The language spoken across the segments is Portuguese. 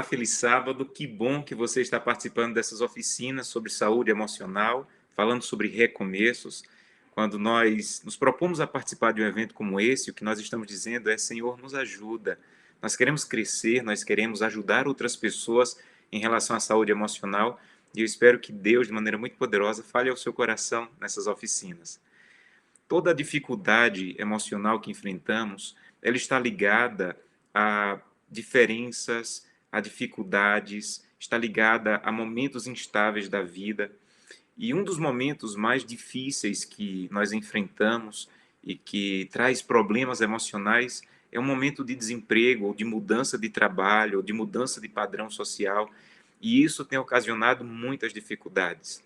Olá, feliz sábado. Que bom que você está participando dessas oficinas sobre saúde emocional, falando sobre recomeços. Quando nós nos propomos a participar de um evento como esse, o que nós estamos dizendo é: Senhor, nos ajuda. Nós queremos crescer, nós queremos ajudar outras pessoas em relação à saúde emocional, e eu espero que Deus, de maneira muito poderosa, fale ao seu coração nessas oficinas. Toda a dificuldade emocional que enfrentamos, ela está ligada a diferenças, a dificuldades, está ligada a momentos instáveis da vida. E um dos momentos mais difíceis que nós enfrentamos e que traz problemas emocionais é um momento de desemprego, ou de mudança de trabalho, ou de mudança de padrão social. E isso tem ocasionado muitas dificuldades.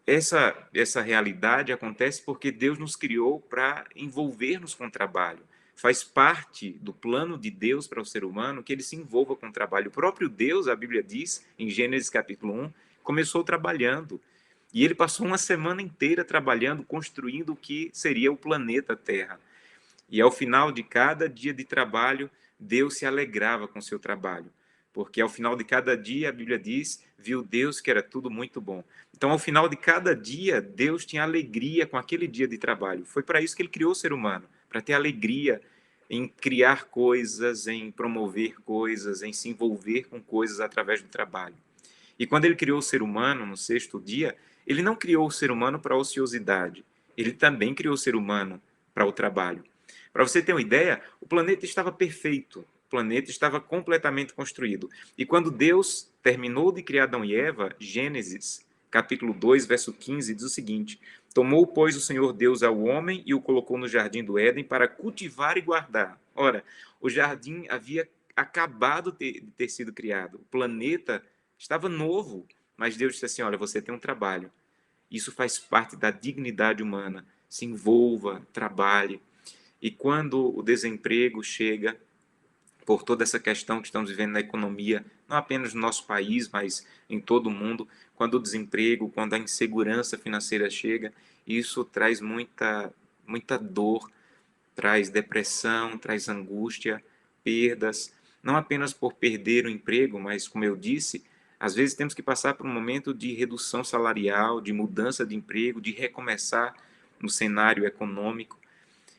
Essa realidade acontece porque Deus nos criou para envolver-nos com o trabalho. Faz parte do plano de Deus para o ser humano que ele se envolva com o trabalho. O próprio Deus, a Bíblia diz, em Gênesis capítulo 1, começou trabalhando. E ele passou uma semana inteira trabalhando, construindo o que seria o planeta Terra. E ao final de cada dia de trabalho, Deus se alegrava com o seu trabalho. Porque ao final de cada dia, a Bíblia diz, viu Deus que era tudo muito bom. Então, ao final de cada dia, Deus tinha alegria com aquele dia de trabalho. Foi para isso que ele criou o ser humano, para ter alegria em criar coisas, em promover coisas, em se envolver com coisas através do trabalho. E quando ele criou o ser humano no sexto dia, ele não criou o ser humano para a ociosidade, ele também criou o ser humano para o trabalho. Para você ter uma ideia, o planeta estava perfeito, o planeta estava completamente construído. E quando Deus terminou de criar Adão e Eva, Gênesis, capítulo 2, verso 15, diz o seguinte: Tomou, pois, o Senhor Deus ao homem e o colocou no jardim do Éden para cultivar e guardar. Ora, o jardim havia acabado de ter sido criado, o planeta estava novo, mas Deus disse assim: olha, você tem um trabalho. Isso faz parte da dignidade humana. Se envolva, trabalhe. E quando o desemprego chega, por toda essa questão que estamos vivendo na economia, não apenas no nosso país, mas em todo o mundo, quando o desemprego, quando a insegurança financeira chega, isso traz muita dor, traz depressão, traz angústia, perdas, não apenas por perder o emprego, mas, como eu disse, às vezes temos que passar por um momento de redução salarial, de mudança de emprego, de recomeçar no cenário econômico,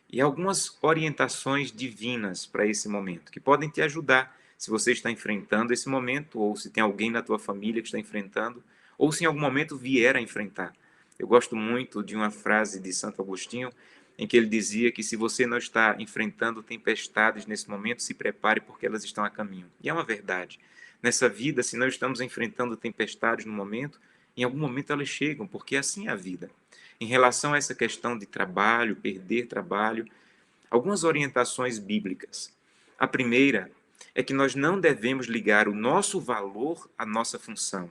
e algumas orientações divinas para esse momento, que podem te ajudar se você está enfrentando esse momento, ou se tem alguém na tua família que está enfrentando, ou se em algum momento vier a enfrentar. Eu gosto muito de uma frase de Santo Agostinho, em que ele dizia que se você não está enfrentando tempestades nesse momento, se prepare porque elas estão a caminho. E é uma verdade. Nessa vida, se não estamos enfrentando tempestades no momento, em algum momento elas chegam, porque assim é a vida. Em relação a essa questão de trabalho, perder trabalho, algumas orientações bíblicas. A primeira é que nós não devemos ligar o nosso valor à nossa função.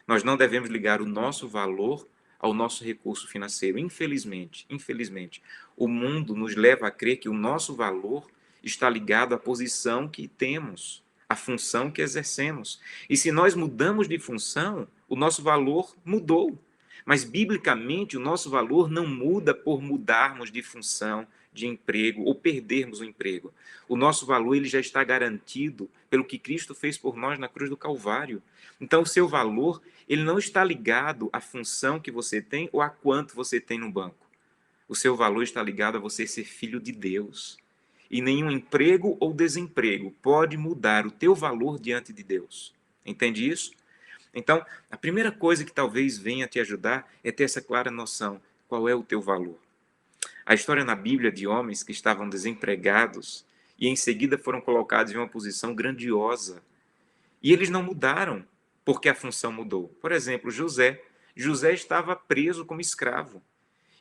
Nós não devemos ligar o nosso valor ao nosso recurso financeiro. Infelizmente, o mundo nos leva a crer que o nosso valor está ligado à posição que temos, à função que exercemos. E se nós mudamos de função, o nosso valor mudou. Mas, biblicamente, o nosso valor não muda por mudarmos de função, de emprego ou perdermos o emprego. O nosso valor ele já está garantido pelo que Cristo fez por nós na cruz do Calvário. Então, o seu valor ele não está ligado à função que você tem ou a quanto você tem no banco. O seu valor está ligado a você ser filho de Deus. E nenhum emprego ou desemprego pode mudar o teu valor diante de Deus. Entende isso? Então, a primeira coisa que talvez venha te ajudar é ter essa clara noção. Qual é o teu valor? A história na Bíblia de homens que estavam desempregados e em seguida foram colocados em uma posição grandiosa. E eles não mudaram porque a função mudou. Por exemplo, José. José estava preso como escravo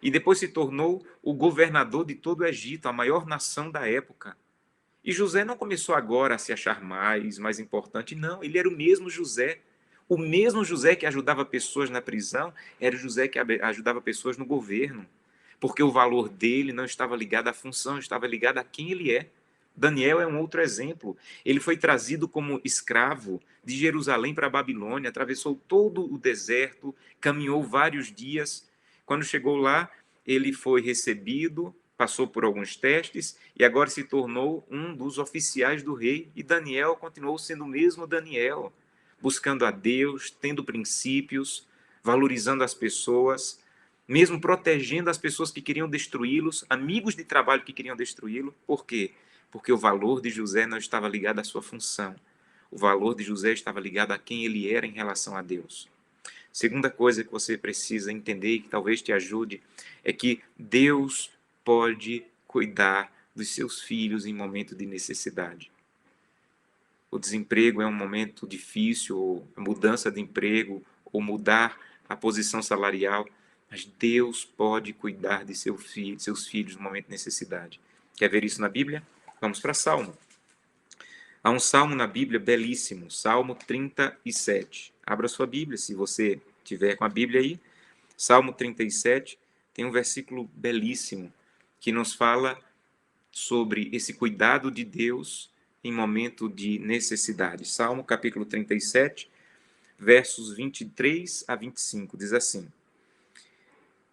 e depois se tornou o governador de todo o Egito, a maior nação da época. E José não começou agora a se achar mais importante, não. Ele era o mesmo José. O mesmo José que ajudava pessoas na prisão era o José que ajudava pessoas no governo. Porque o valor dele não estava ligado à função, estava ligado a quem ele é. Daniel é um outro exemplo. Ele foi trazido como escravo de Jerusalém para a Babilônia, atravessou todo o deserto, caminhou vários dias. Quando chegou lá, ele foi recebido passou por alguns testes e agora se tornou um dos oficiais do rei. E Daniel continuou sendo o mesmo Daniel, buscando a Deus, tendo princípios, valorizando as pessoas, mesmo protegendo as pessoas que queriam destruí-los, amigos de trabalho que queriam destruí-lo. Por quê? Porque o valor de José não estava ligado à sua função. O valor de José estava ligado a quem ele era em relação a Deus. Segunda coisa que você precisa entender e que talvez te ajude é que Deus pode cuidar dos seus filhos em momento de necessidade. O desemprego é um momento difícil, ou a mudança de emprego, ou mudar a posição salarial, mas Deus pode cuidar de seus filhos no momento de necessidade. Quer ver isso na Bíblia? Vamos para Salmo. Há um salmo na Bíblia belíssimo, Salmo 37. Abra sua Bíblia, se você tiver com a Bíblia aí. Salmo 37 tem um versículo belíssimo que nos fala sobre esse cuidado de Deus em momento de necessidade. Salmo capítulo 37, versos 23 a 25, diz assim.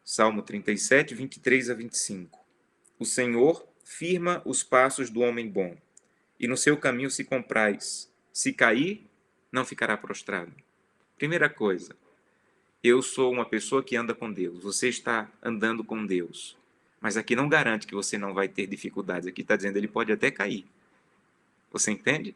Salmo 37, 23 a 25. O Senhor firma os passos do homem bom, e no seu caminho se compraz. Se cair, não ficará prostrado. Primeira coisa, eu sou uma pessoa que anda com Deus. Você está andando com Deus. Mas aqui não garante que você não vai ter dificuldades. Aqui está dizendo, ele pode até cair. Você entende?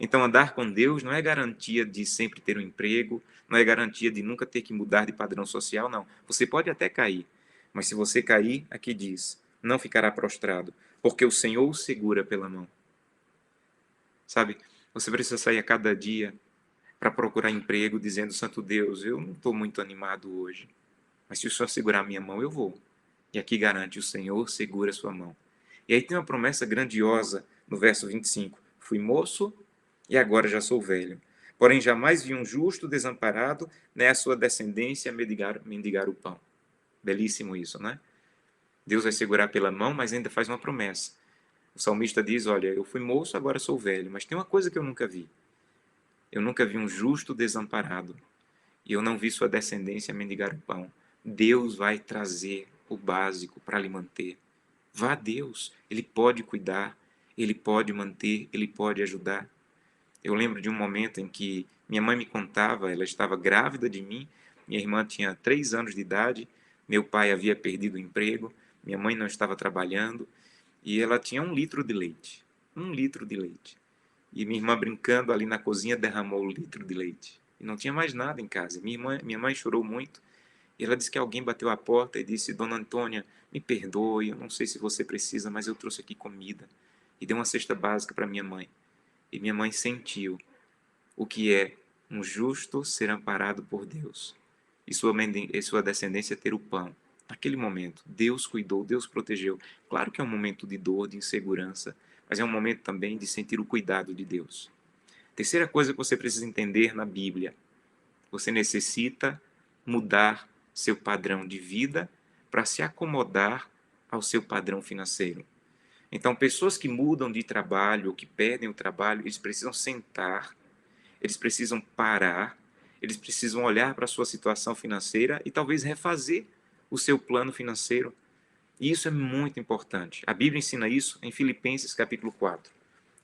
Então, andar com Deus não é garantia de sempre ter um emprego, não é garantia de nunca ter que mudar de padrão social, não. Você pode até cair, mas se você cair, aqui diz, não ficará prostrado, porque o Senhor o segura pela mão. Sabe, você precisa sair a cada dia para procurar emprego, dizendo, Santo Deus, eu não estou muito animado hoje, mas se o Senhor segurar a minha mão, eu vou. E aqui garante, o Senhor segura a sua mão. E aí tem uma promessa grandiosa no verso 25. Fui moço e agora já sou velho. Porém, jamais vi um justo desamparado, nem a sua descendência mendigar o pão. Belíssimo isso, né? Deus vai segurar pela mão, mas ainda faz uma promessa. O salmista diz, olha, eu fui moço, agora sou velho, mas tem uma coisa que eu nunca vi. Eu nunca vi um justo desamparado, e eu não vi sua descendência mendigar o pão. Deus vai trazer o básico para lhe manter. Vá a Deus, Ele pode cuidar, Ele pode manter, Ele pode ajudar. Eu lembro de um momento em que minha mãe me contava, ela estava grávida de mim, minha irmã tinha 3 anos de idade, meu pai havia perdido o emprego, minha mãe não estava trabalhando, e ela tinha 1 litro de leite. 1 litro de leite. E minha irmã brincando ali na cozinha derramou o litro de leite. E não tinha mais nada em casa. Minha mãe chorou muito. E ela disse que alguém bateu a porta e disse, Dona Antônia, me perdoe, eu não sei se você precisa, mas eu trouxe aqui comida. E deu uma cesta básica para minha mãe. E minha mãe sentiu o que é um justo ser amparado por Deus. E sua descendência ter o pão. Naquele momento, Deus cuidou, Deus protegeu. Claro que é um momento de dor, de insegurança, mas é um momento também de sentir o cuidado de Deus. Terceira coisa que você precisa entender na Bíblia. Você necessita mudar seu padrão de vida para se acomodar ao seu padrão financeiro. Então, pessoas que mudam de trabalho ou que perdem o trabalho, eles precisam sentar, eles precisam parar, eles precisam olhar para a sua situação financeira e talvez refazer o seu plano financeiro. E isso é muito importante. A Bíblia ensina isso em Filipenses capítulo 4.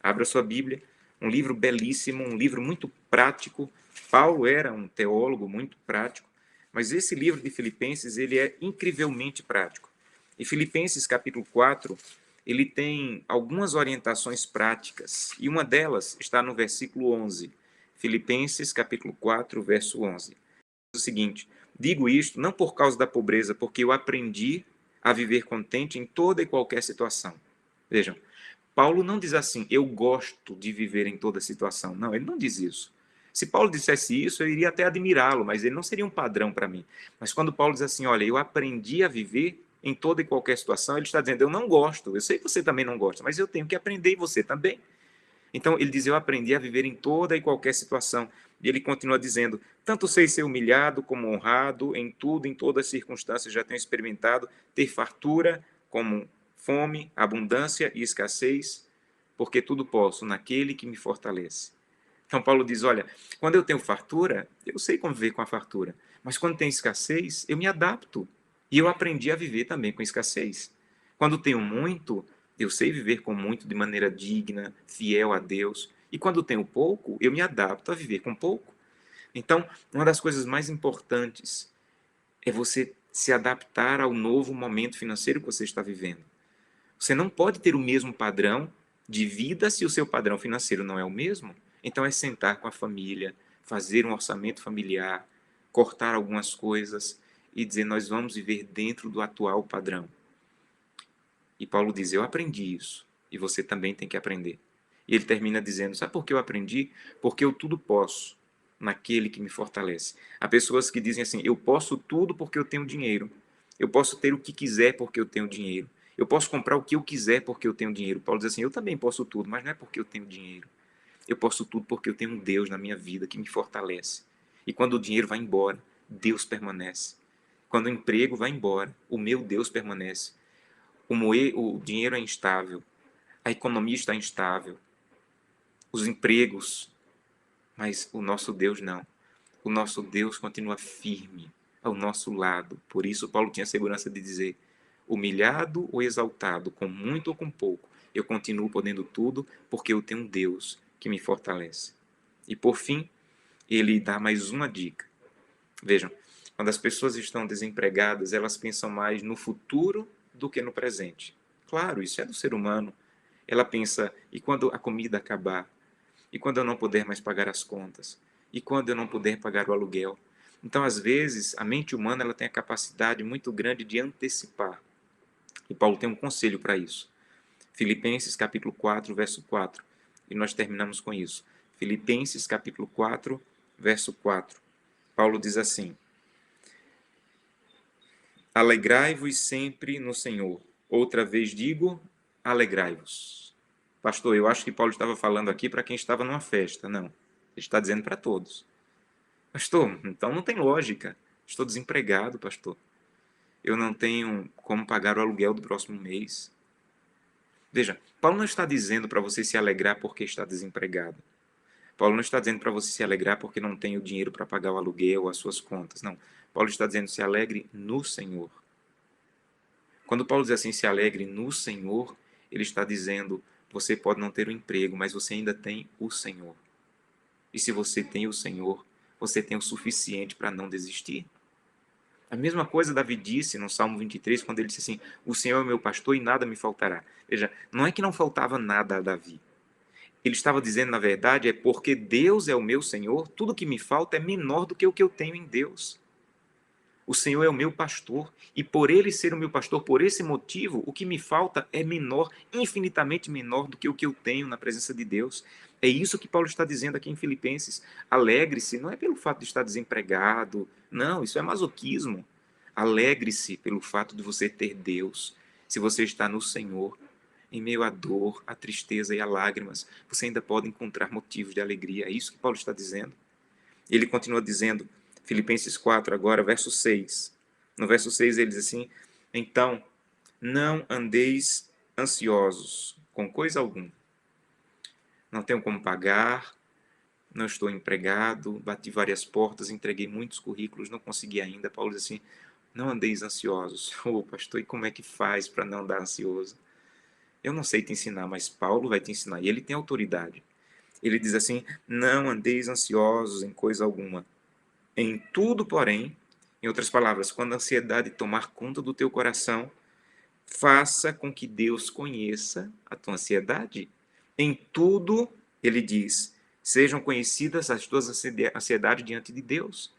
Abra sua Bíblia, um livro belíssimo, um livro muito prático. Paulo era um teólogo muito prático, mas esse livro de Filipenses, ele é incrivelmente prático. E Filipenses capítulo 4, ele tem algumas orientações práticas, e uma delas está no versículo 11. Filipenses capítulo 4, verso 11. Diz o seguinte, digo isto não por causa da pobreza, porque eu aprendi a viver contente em toda e qualquer situação. Vejam, Paulo não diz assim, eu gosto de viver em toda situação. Não, ele não diz isso. Se Paulo dissesse isso, eu iria até admirá-lo, mas ele não seria um padrão para mim. Mas quando Paulo diz assim, olha, eu aprendi a viver em toda e qualquer situação, ele está dizendo, eu não gosto, eu sei que você também não gosta, mas eu tenho que aprender e você também. Então ele diz, eu aprendi a viver em toda e qualquer situação. E ele continua dizendo, tanto sei ser humilhado como honrado, em tudo, em todas as circunstâncias, já tenho experimentado ter fartura como fome, abundância e escassez, porque tudo posso naquele que me fortalece. Então Paulo diz, olha, quando eu tenho fartura, eu sei conviver com a fartura, mas quando tem escassez, eu me adapto. E eu aprendi a viver também com escassez. Quando tenho muito, eu sei viver com muito de maneira digna, fiel a Deus. E quando tenho pouco, eu me adapto a viver com pouco. Então, uma das coisas mais importantes é você se adaptar ao novo momento financeiro que você está vivendo. Você não pode ter o mesmo padrão de vida se o seu padrão financeiro não é o mesmo. Então, é sentar com a família, fazer um orçamento familiar, cortar algumas coisas e dizer: nós vamos viver dentro do atual padrão. E Paulo diz: eu aprendi isso, e você também tem que aprender. E ele termina dizendo: sabe por que eu aprendi? Porque eu tudo posso naquele que me fortalece. Há pessoas que dizem assim: eu posso tudo porque eu tenho dinheiro. Eu posso ter o que quiser porque eu tenho dinheiro. Eu posso comprar o que eu quiser porque eu tenho dinheiro. Paulo diz assim: eu também posso tudo, mas não é porque eu tenho dinheiro. Eu posso tudo porque eu tenho um Deus na minha vida que me fortalece. E quando o dinheiro vai embora, Deus permanece. Quando o emprego vai embora, o meu Deus permanece. O dinheiro é instável, a economia está instável, os empregos, mas o nosso Deus não. O nosso Deus continua firme ao nosso lado. Por isso, Paulo tinha a segurança de dizer: humilhado ou exaltado, com muito ou com pouco, eu continuo podendo tudo, porque eu tenho um Deus que me fortalece. E por fim, ele dá mais uma dica. Vejam, quando as pessoas estão desempregadas, elas pensam mais no futuro do que no presente. Claro, isso é do ser humano. Ela pensa: e quando a comida acabar? E quando eu não puder mais pagar as contas? E quando eu não puder pagar o aluguel? Então, às vezes, a mente humana ela tem a capacidade muito grande de antecipar. E Paulo tem um conselho para isso. Filipenses capítulo 4, verso 4. E nós terminamos com isso. Filipenses capítulo 4, verso 4. Paulo diz assim: alegrai-vos sempre no Senhor. Outra vez digo, alegrai-vos. Pastor, eu acho que Paulo estava falando aqui para quem estava numa festa. Não, ele está dizendo para todos. Pastor, então não tem lógica. Estou desempregado, pastor. Eu não tenho como pagar o aluguel do próximo mês. Veja, Paulo não está dizendo para você se alegrar porque está desempregado. Paulo não está dizendo para você se alegrar porque não tem o dinheiro para pagar o aluguel ou as suas contas. Não. Paulo está dizendo: se alegre no Senhor. Quando Paulo diz assim: se alegre no Senhor, ele está dizendo: você pode não ter o emprego, mas você ainda tem o Senhor. E se você tem o Senhor, você tem o suficiente para não desistir. A mesma coisa Davi disse no Salmo 23, quando ele disse assim: o Senhor é o meu pastor e nada me faltará. Veja, não é que não faltava nada a Davi. Ele estava dizendo, na verdade, é porque Deus é o meu Senhor, tudo que me falta é menor do que o que eu tenho em Deus. O Senhor é o meu pastor, e por ele ser o meu pastor, por esse motivo, o que me falta é menor, infinitamente menor do que o que eu tenho na presença de Deus. É isso que Paulo está dizendo aqui em Filipenses. Alegre-se, não é pelo fato de estar desempregado, não, isso é masoquismo. Alegre-se pelo fato de você ter Deus. Se você está no Senhor, em meio à dor, à tristeza e a lágrimas, você ainda pode encontrar motivos de alegria. É isso que Paulo está dizendo. Ele continua dizendo, Filipenses 4, agora, verso 6. No verso 6 ele diz assim: então, não andeis ansiosos com coisa alguma. Não tenho como pagar, não estou empregado, bati várias portas, entreguei muitos currículos, não consegui ainda. Paulo diz assim: não andeis ansiosos. Ô, pastor, e como é que faz para não andar ansioso? Eu não sei te ensinar, mas Paulo vai te ensinar, e ele tem autoridade. Ele diz assim: não andeis ansiosos em coisa alguma. Em tudo, porém, em outras palavras, quando a ansiedade tomar conta do teu coração, faça com que Deus conheça a tua ansiedade. Em tudo, ele diz, sejam conhecidas as tuas ansiedades diante de Deus.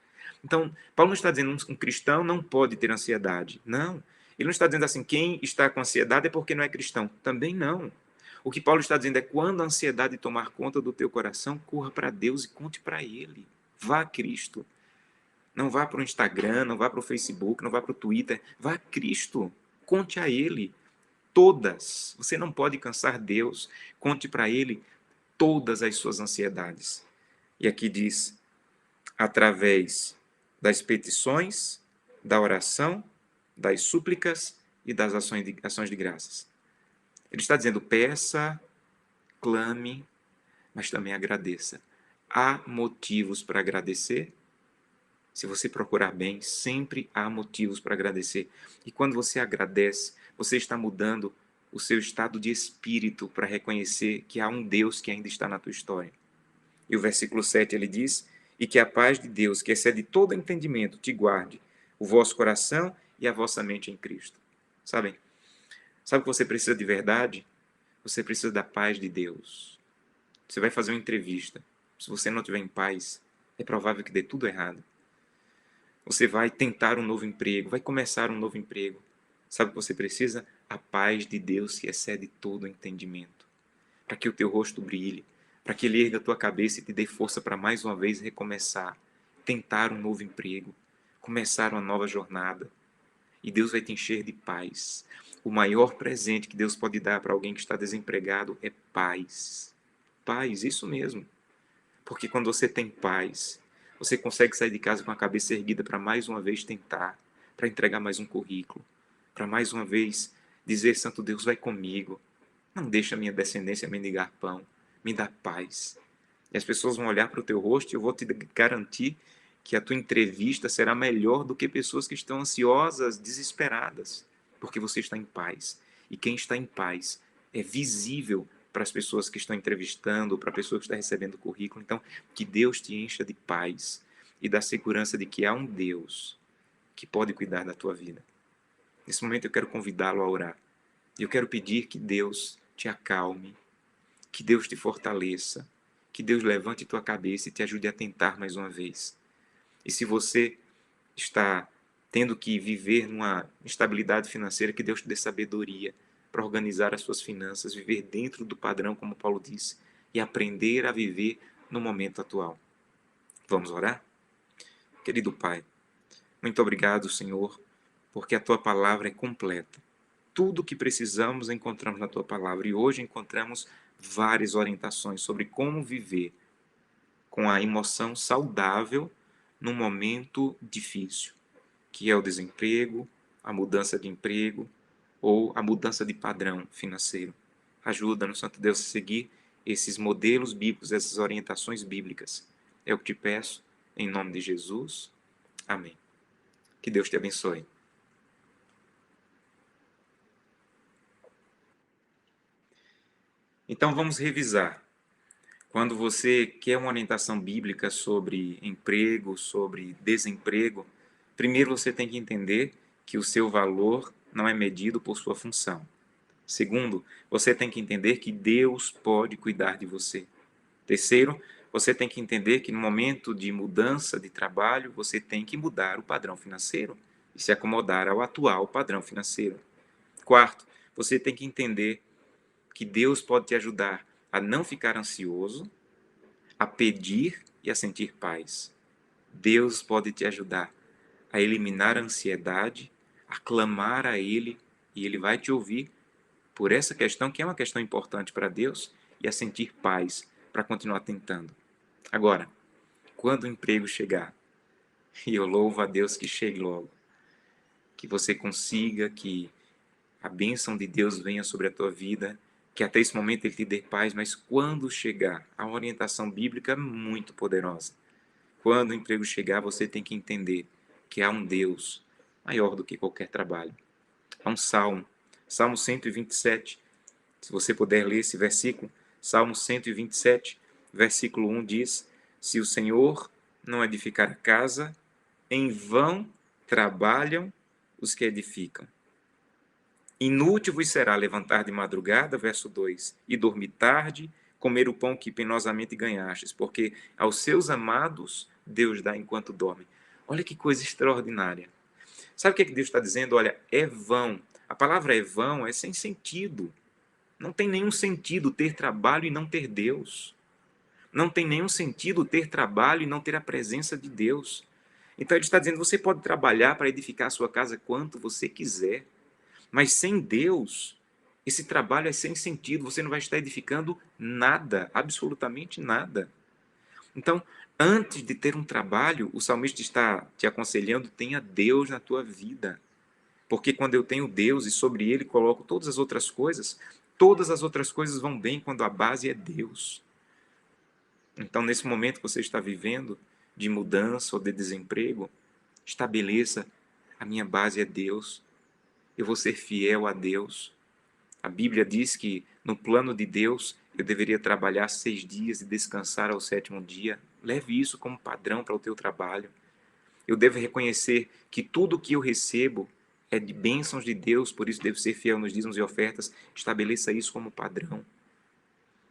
Então, Paulo não está dizendo que um cristão não pode ter ansiedade. Não. Ele não está dizendo assim: quem está com ansiedade é porque não é cristão. Também não. O que Paulo está dizendo é: quando a ansiedade tomar conta do teu coração, corra para Deus e conte para Ele. Vá a Cristo. Não vá para o Instagram, não vá para o Facebook, não vá para o Twitter. Vá a Cristo. Conte a Ele todas. Você não pode cansar Deus. Conte para Ele todas as suas ansiedades. E aqui diz: através das petições, da oração, das súplicas e das ações de graças. Ele está dizendo: peça, clame, mas também agradeça. Há motivos para agradecer? Se você procurar bem, sempre há motivos para agradecer. E quando você agradece, você está mudando o seu estado de espírito para reconhecer que há um Deus que ainda está na tua história. E o versículo 7 ele diz: e que a paz de Deus, que excede todo entendimento, te guarde o vosso coração e a vossa mente em Cristo. Sabem? Sabe o que você precisa de verdade? Você precisa da paz de Deus. Você vai fazer uma entrevista. Se você não estiver em paz, é provável que dê tudo errado. Você vai tentar um novo emprego, vai começar um novo emprego. Sabe o que você precisa? A paz de Deus que excede todo entendimento. Para que o teu rosto brilhe, para que ele erga a tua cabeça e te dê força para mais uma vez recomeçar, tentar um novo emprego, começar uma nova jornada. E Deus vai te encher de paz. O maior presente que Deus pode dar para alguém que está desempregado é paz. Paz, isso mesmo. Porque quando você tem paz, você consegue sair de casa com a cabeça erguida para mais uma vez tentar, para entregar mais um currículo, para mais uma vez dizer: Santo Deus, vai comigo. Não deixa a minha descendência mendigar pão. Me dá paz. E as pessoas vão olhar para o teu rosto e eu vou te garantir que a tua entrevista será melhor do que pessoas que estão ansiosas, desesperadas, porque você está em paz. E quem está em paz é visível para as pessoas que estão entrevistando, para a pessoa que está recebendo o currículo. Então, que Deus te encha de paz e da segurança de que há um Deus que pode cuidar da tua vida. Nesse momento eu quero convidá-lo a orar. Eu quero pedir que Deus te acalme, que Deus te fortaleça, que Deus levante tua cabeça e te ajude a tentar mais uma vez. E se você está tendo que viver numa instabilidade financeira, que Deus te dê sabedoria para organizar as suas finanças, viver dentro do padrão, como Paulo disse, e aprender a viver no momento atual. Vamos orar? Querido Pai, muito obrigado, Senhor, porque a tua palavra é completa. Tudo o que precisamos encontramos na tua palavra e hoje encontramos várias orientações sobre como viver com a emoção saudável num momento difícil, que é o desemprego, a mudança de emprego ou a mudança de padrão financeiro. Ajuda-nos, Santo Deus, a seguir esses modelos bíblicos, essas orientações bíblicas. É o que te peço, em nome de Jesus. Amém. Que Deus te abençoe. Então vamos revisar. Quando você quer uma orientação bíblica sobre emprego, sobre desemprego, primeiro você tem que entender que o seu valor não é medido por sua função. Segundo, você tem que entender que Deus pode cuidar de você. Terceiro, você tem que entender que no momento de mudança de trabalho, você tem que mudar o padrão financeiro e se acomodar ao atual padrão financeiro. Quarto, você tem que entender que Deus pode te ajudar a não ficar ansioso, a pedir e a sentir paz. Deus pode te ajudar a eliminar a ansiedade, a clamar a Ele, e Ele vai te ouvir por essa questão, que é uma questão importante para Deus, e a sentir paz para continuar tentando. Agora, quando o emprego chegar, e eu louvo a Deus que chegue logo, que você consiga, que a bênção de Deus venha sobre a tua vida, que até esse momento Ele te dê paz, mas quando chegar, a orientação bíblica é muito poderosa. Quando o emprego chegar, você tem que entender que há um Deus maior do que qualquer trabalho. Há um salmo, Salmo 127, se você puder ler esse versículo, Salmo 127, versículo 1 diz: se o Senhor não edificar a casa, em vão trabalham os que edificam. Inútil vos será levantar de madrugada, verso 2, e dormir tarde, comer o pão que penosamente ganhastes, porque aos seus amados Deus dá enquanto dorme. Olha que coisa extraordinária. Sabe o que Deus está dizendo? Olha, é vão. A palavra é vão, é sem sentido. Não tem nenhum sentido ter trabalho e não ter Deus. Não tem nenhum sentido ter trabalho e não ter a presença de Deus. Então ele está dizendo, você pode trabalhar para edificar a sua casa quanto você quiser, mas sem Deus, esse trabalho é sem sentido, você não vai estar edificando nada, absolutamente nada. Então, antes de ter um trabalho, o salmista está te aconselhando, tenha Deus na tua vida. Porque quando eu tenho Deus e sobre Ele coloco todas as outras coisas vão bem quando a base é Deus. Então, nesse momento que você está vivendo, de mudança ou de desemprego, estabeleça, a minha base é Deus. Eu vou ser fiel a Deus. A Bíblia diz que no plano de Deus eu deveria trabalhar 6 dias e descansar ao sétimo dia. Leve isso como padrão para o teu trabalho. Eu devo reconhecer que tudo que eu recebo é de bênçãos de Deus, por isso devo ser fiel nos dízimos e ofertas. Estabeleça isso como padrão.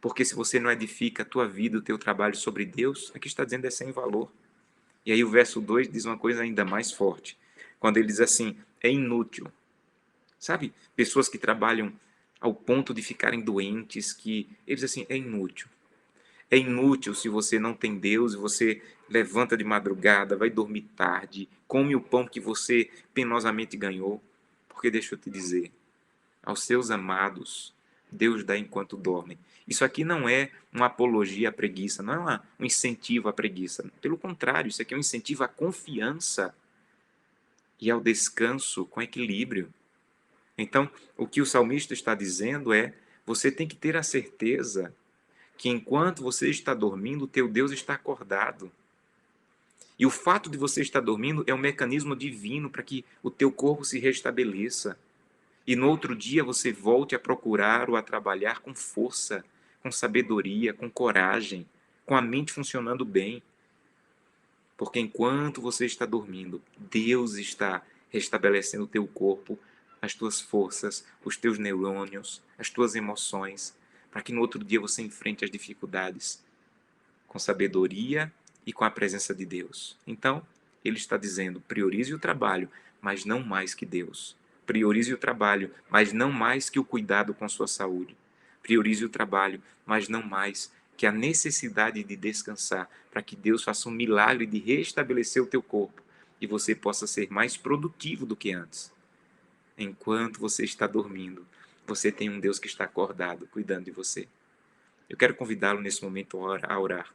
Porque se você não edifica a tua vida, o teu trabalho sobre Deus, aqui está dizendo é sem valor. E aí o verso 2 diz uma coisa ainda mais forte. Quando ele diz assim, é inútil. Sabe, pessoas que trabalham ao ponto de ficarem doentes, que eles assim, é inútil. É inútil se você não tem Deus, você levanta de madrugada, vai dormir tarde, come o pão que você penosamente ganhou. Porque deixa eu te dizer, aos seus amados, Deus dá enquanto dormem. Isso aqui não é uma apologia à preguiça, não é um incentivo à preguiça. Pelo contrário, isso aqui é um incentivo à confiança e ao descanso com equilíbrio. Então, o que o salmista está dizendo é: você tem que ter a certeza que enquanto você está dormindo, o teu Deus está acordado. E o fato de você estar dormindo é um mecanismo divino para que o teu corpo se restabeleça. E no outro dia você volte a procurar ou a trabalhar com força, com sabedoria, com coragem, com a mente funcionando bem. Porque enquanto você está dormindo, Deus está restabelecendo o teu corpo, as tuas forças, os teus neurônios, as tuas emoções, para que no outro dia você enfrente as dificuldades com sabedoria e com a presença de Deus. Então, ele está dizendo: priorize o trabalho, mas não mais que Deus. Priorize o trabalho, mas não mais que o cuidado com sua saúde. Priorize o trabalho, mas não mais que a necessidade de descansar, para que Deus faça um milagre de restabelecer o teu corpo e você possa ser mais produtivo do que antes. Enquanto você está dormindo, você tem um Deus que está acordado, cuidando de você. Eu quero convidá-lo nesse momento a orar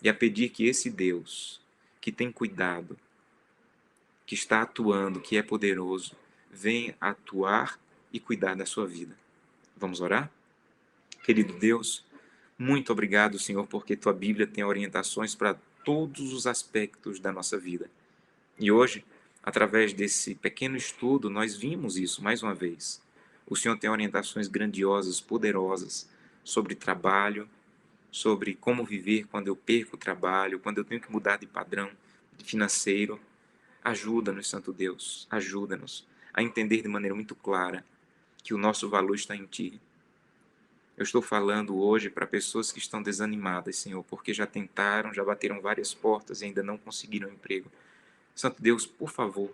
e a pedir que esse Deus, que tem cuidado, que está atuando, que é poderoso, venha atuar e cuidar da sua vida. Vamos orar? Querido Deus, muito obrigado, Senhor, porque tua Bíblia tem orientações para todos os aspectos da nossa vida. E hoje, através desse pequeno estudo, nós vimos isso mais uma vez. O Senhor tem orientações grandiosas, poderosas sobre trabalho, sobre como viver quando eu perco o trabalho, quando eu tenho que mudar de padrão financeiro. Ajuda-nos, Santo Deus, ajuda-nos a entender de maneira muito clara que o nosso valor está em Ti. Eu estou falando hoje para pessoas que estão desanimadas, Senhor, porque já tentaram, já bateram várias portas e ainda não conseguiram emprego. Santo Deus, por favor,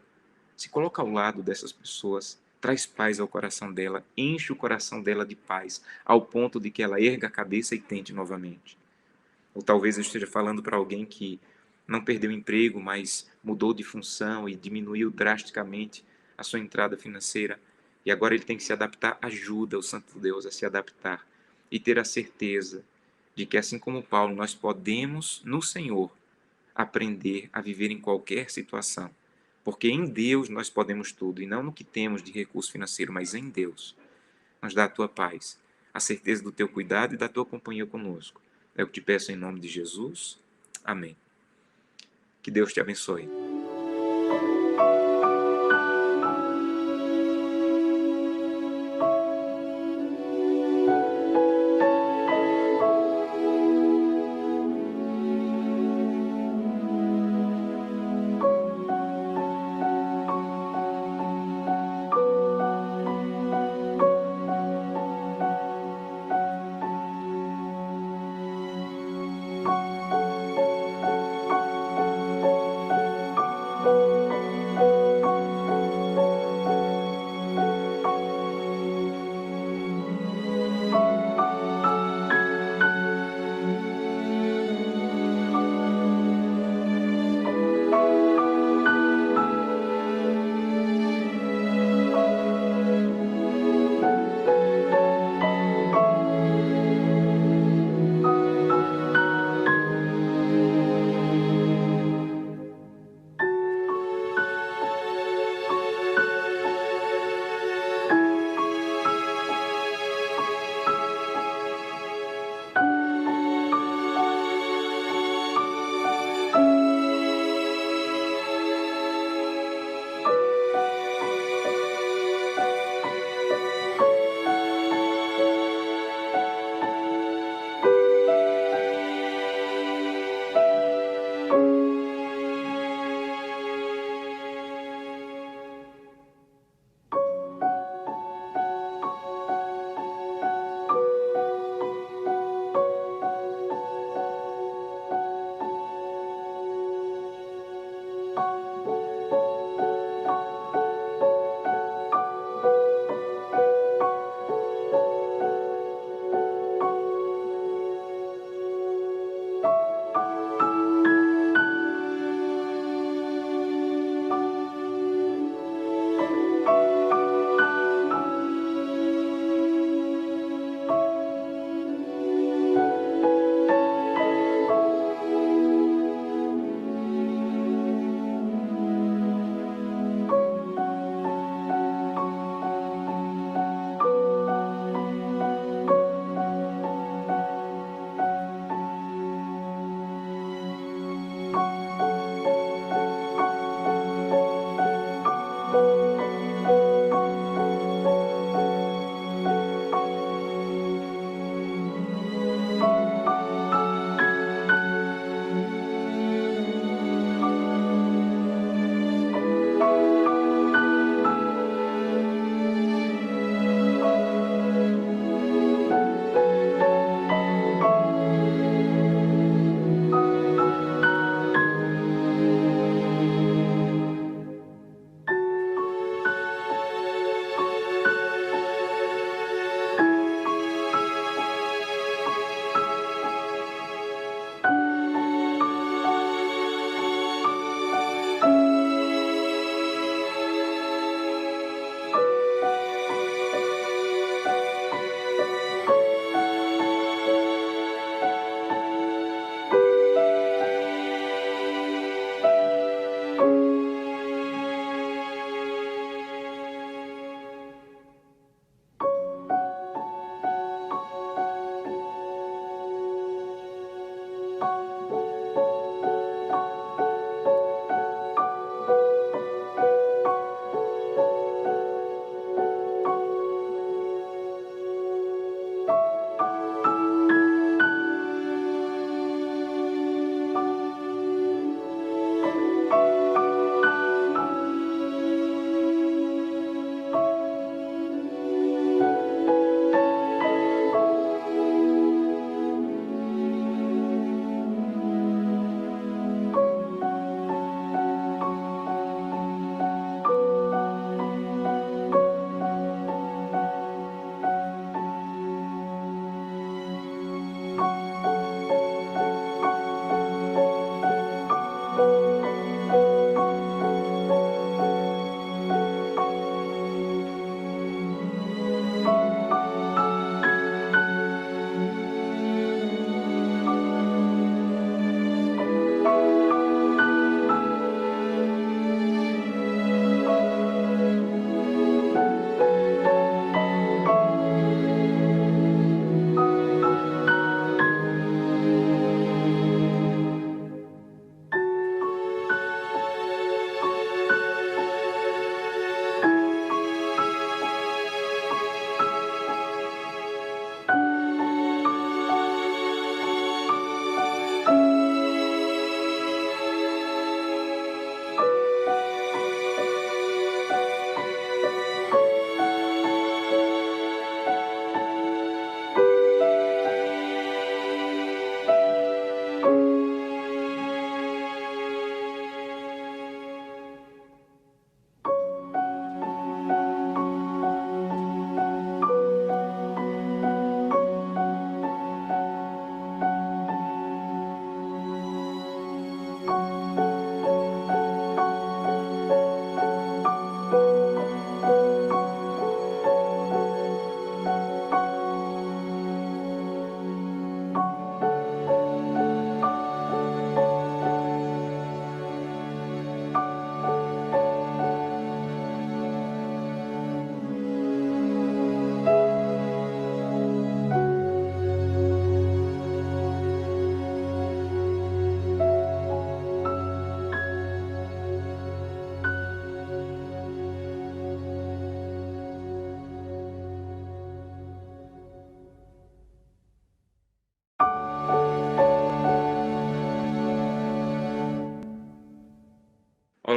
se coloca ao lado dessas pessoas, traz paz ao coração dela, enche o coração dela de paz, ao ponto de que ela erga a cabeça e tente novamente. Ou talvez eu esteja falando para alguém que não perdeu emprego, mas mudou de função e diminuiu drasticamente a sua entrada financeira. E agora ele tem que se adaptar. Ajuda o Santo Deus a se adaptar e ter a certeza de que, assim como Paulo, nós podemos, no Senhor, aprender a viver em qualquer situação. Porque em Deus nós podemos tudo, e não no que temos de recurso financeiro, mas em Deus. Nos dá a tua paz, a certeza do teu cuidado e da tua companhia conosco. É o que te peço em nome de Jesus. Amém. Que Deus te abençoe.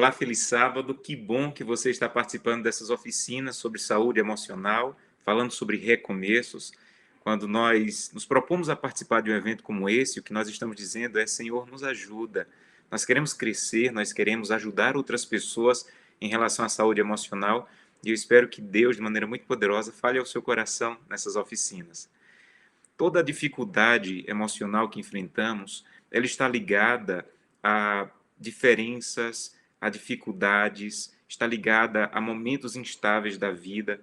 Olá, feliz sábado. Que bom que você está participando dessas oficinas sobre saúde emocional, falando sobre recomeços. Quando nós nos propomos a participar de um evento como esse, o que nós estamos dizendo é: Senhor, nos ajuda. Nós queremos crescer, nós queremos ajudar outras pessoas em relação à saúde emocional, e eu espero que Deus, de maneira muito poderosa, fale ao seu coração nessas oficinas. Toda a dificuldade emocional que enfrentamos, ela está ligada a diferenças, a dificuldades, está ligada a momentos instáveis da vida.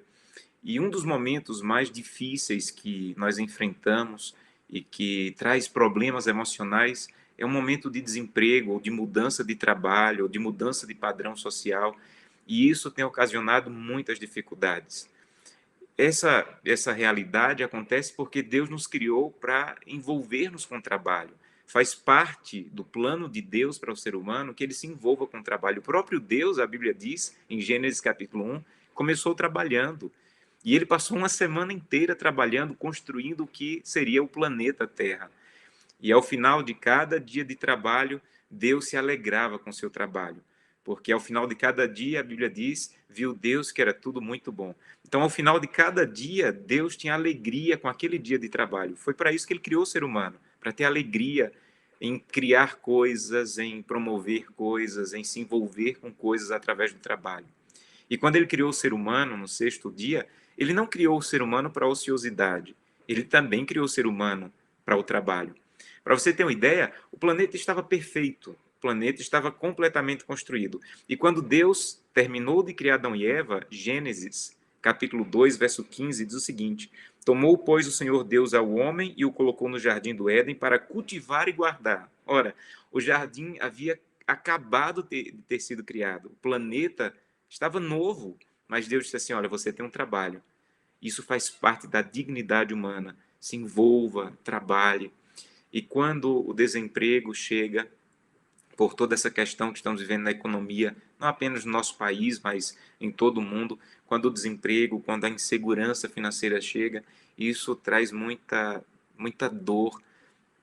E um dos momentos mais difíceis que nós enfrentamos e que traz problemas emocionais é um momento de desemprego, ou de mudança de trabalho, ou de mudança de padrão social. E isso tem ocasionado muitas dificuldades. Essa realidade acontece porque Deus nos criou para envolver-nos com o trabalho. Faz parte do plano de Deus para o ser humano que ele se envolva com o trabalho. O próprio Deus, a Bíblia diz, em Gênesis capítulo 1, começou trabalhando. E ele passou uma semana inteira trabalhando, construindo o que seria o planeta Terra. E ao final de cada dia de trabalho, Deus se alegrava com o seu trabalho. Porque ao final de cada dia, a Bíblia diz, viu Deus que era tudo muito bom. Então, ao final de cada dia, Deus tinha alegria com aquele dia de trabalho. Foi para isso que ele criou o ser humano, para ter alegria em criar coisas, em promover coisas, em se envolver com coisas através do trabalho. E quando ele criou o ser humano no sexto dia, ele não criou o ser humano para a ociosidade, ele também criou o ser humano para o trabalho. Para você ter uma ideia, o planeta estava perfeito, o planeta estava completamente construído. E quando Deus terminou de criar Adão e Eva, Gênesis, capítulo 2, verso 15, diz o seguinte: Tomou, pois, o Senhor Deus ao homem e o colocou no jardim do Éden para cultivar e guardar. Ora, o jardim havia acabado de ter sido criado, o planeta estava novo, mas Deus disse assim: olha, você tem um trabalho. Isso faz parte da dignidade humana. Se envolva, trabalhe. E quando o desemprego chega, por toda essa questão que estamos vivendo na economia, não apenas no nosso país, mas em todo o mundo, quando o desemprego, quando a insegurança financeira chega, isso traz muita dor,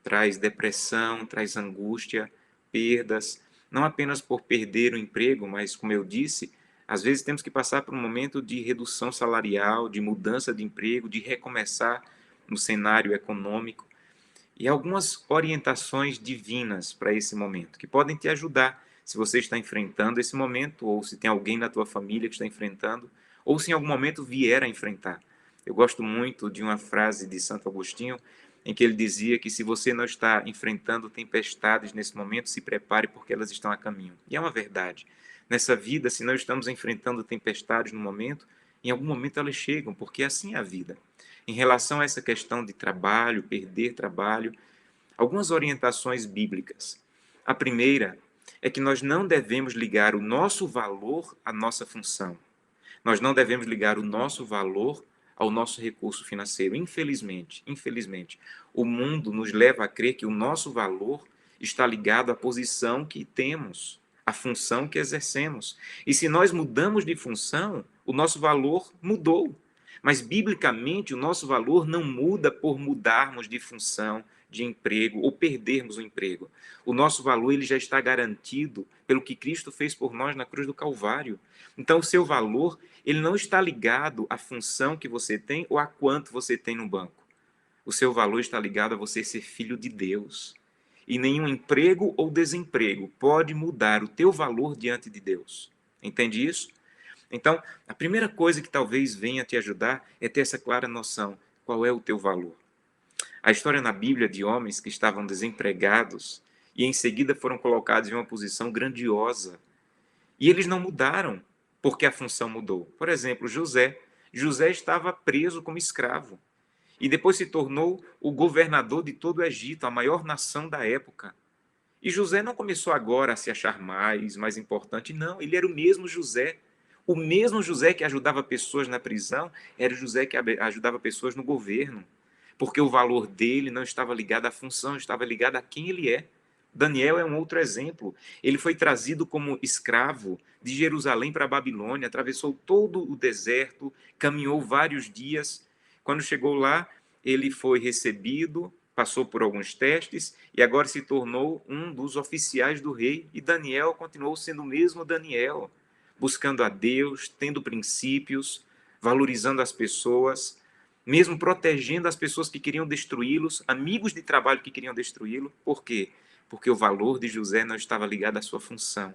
traz depressão, traz angústia, perdas, não apenas por perder o emprego, mas, como eu disse, às vezes temos que passar por um momento de redução salarial, de mudança de emprego, de recomeçar no cenário econômico, e algumas orientações divinas para esse momento, que podem te ajudar se você está enfrentando esse momento, ou se tem alguém na tua família que está enfrentando, ou se em algum momento vier a enfrentar. Eu gosto muito de uma frase de Santo Agostinho, em que ele dizia que se você não está enfrentando tempestades nesse momento, se prepare porque elas estão a caminho. E é uma verdade. Nessa vida, se não estamos enfrentando tempestades no momento, em algum momento elas chegam, porque assim é a vida. Em relação a essa questão de trabalho, perder trabalho, algumas orientações bíblicas. A primeira é que nós não devemos ligar o nosso valor à nossa função. Nós não devemos ligar o nosso valor ao nosso recurso financeiro. Infelizmente, o mundo nos leva a crer que o nosso valor está ligado à posição que temos, à função que exercemos. E se nós mudamos de função, o nosso valor mudou. Mas, biblicamente, o nosso valor não muda por mudarmos de função, de emprego ou perdermos o emprego. O nosso valor ele já está garantido pelo que Cristo fez por nós na cruz do Calvário. Então, o seu valor ele não está ligado à função que você tem ou a quanto você tem no banco. O seu valor está ligado a você ser filho de Deus. E nenhum emprego ou desemprego pode mudar o teu valor diante de Deus. Entende isso? Então, a primeira coisa que talvez venha te ajudar é ter essa clara noção. Qual é o teu valor? A história na Bíblia de homens que estavam desempregados e em seguida foram colocados em uma posição grandiosa. E eles não mudaram porque a função mudou. Por exemplo, José. José estava preso como escravo. E depois se tornou o governador de todo o Egito, a maior nação da época. E José não começou agora a se achar mais importante. Não, ele era o mesmo José. O mesmo José que ajudava pessoas na prisão era o José que ajudava pessoas no governo. Porque o valor dele não estava ligado à função, estava ligado a quem ele é. Daniel é um outro exemplo. Ele foi trazido como escravo de Jerusalém para a Babilônia, atravessou todo o deserto, caminhou vários dias. Quando chegou lá, ele foi recebido passou por alguns testes e agora se tornou um dos oficiais do rei. E Daniel continuou sendo o mesmo Daniel, buscando a Deus, tendo princípios, valorizando as pessoas, mesmo protegendo as pessoas que queriam destruí-los, amigos de trabalho que queriam destruí-lo. Por quê? Porque o valor de José não estava ligado à sua função.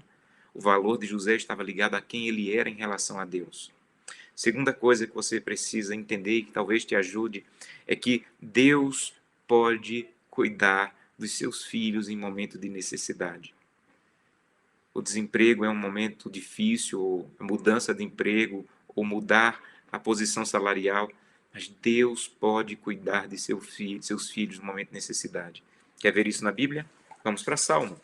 O valor de José estava ligado a quem ele era em relação a Deus. Segunda coisa que você precisa entender e que talvez te ajude é que Deus pode cuidar dos seus filhos em momento de necessidade. O desemprego é um momento difícil, ou a mudança de emprego, ou mudar a posição salarial, mas Deus pode cuidar de seus filhos no momento de necessidade. Quer ver isso na Bíblia? Vamos para Salmo.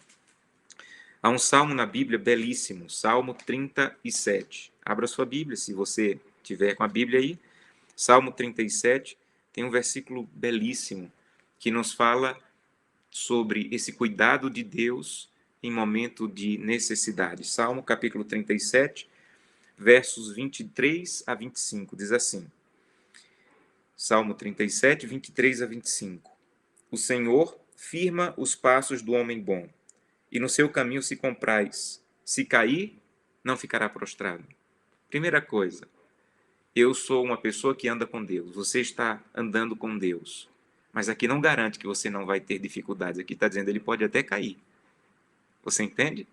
Há um salmo na Bíblia belíssimo, Salmo 37. Abra sua Bíblia, se você tiver com a Bíblia aí. Salmo 37 tem um versículo belíssimo que nos fala sobre esse cuidado de Deus em momento de necessidade. Salmo capítulo 37, versos 23 a 25, diz assim. Salmo 37, 23 a 25. O Senhor firma os passos do homem bom, e no seu caminho se compraz. Se cair, não ficará prostrado. Primeira coisa, eu sou uma pessoa que anda com Deus. Você está andando com Deus. Mas aqui não garante que você não vai ter dificuldades. Aqui está dizendo, ele pode até cair. Você entende?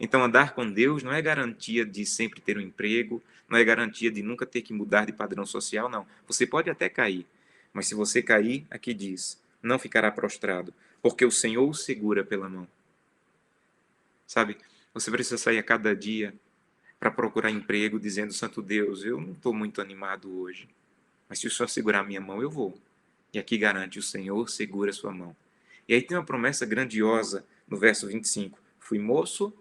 Então, andar com Deus não é garantia de sempre ter um emprego, não é garantia de nunca ter que mudar de padrão social, não. Você pode até cair, mas se você cair, aqui diz, não ficará prostrado, porque o Senhor o segura pela mão. Sabe, você precisa sair a cada dia para procurar emprego, dizendo, Santo Deus, eu não estou muito animado hoje, mas se o Senhor segurar a minha mão, eu vou. E aqui garante, o Senhor segura a sua mão. E aí tem uma promessa grandiosa no verso 25. Fui moço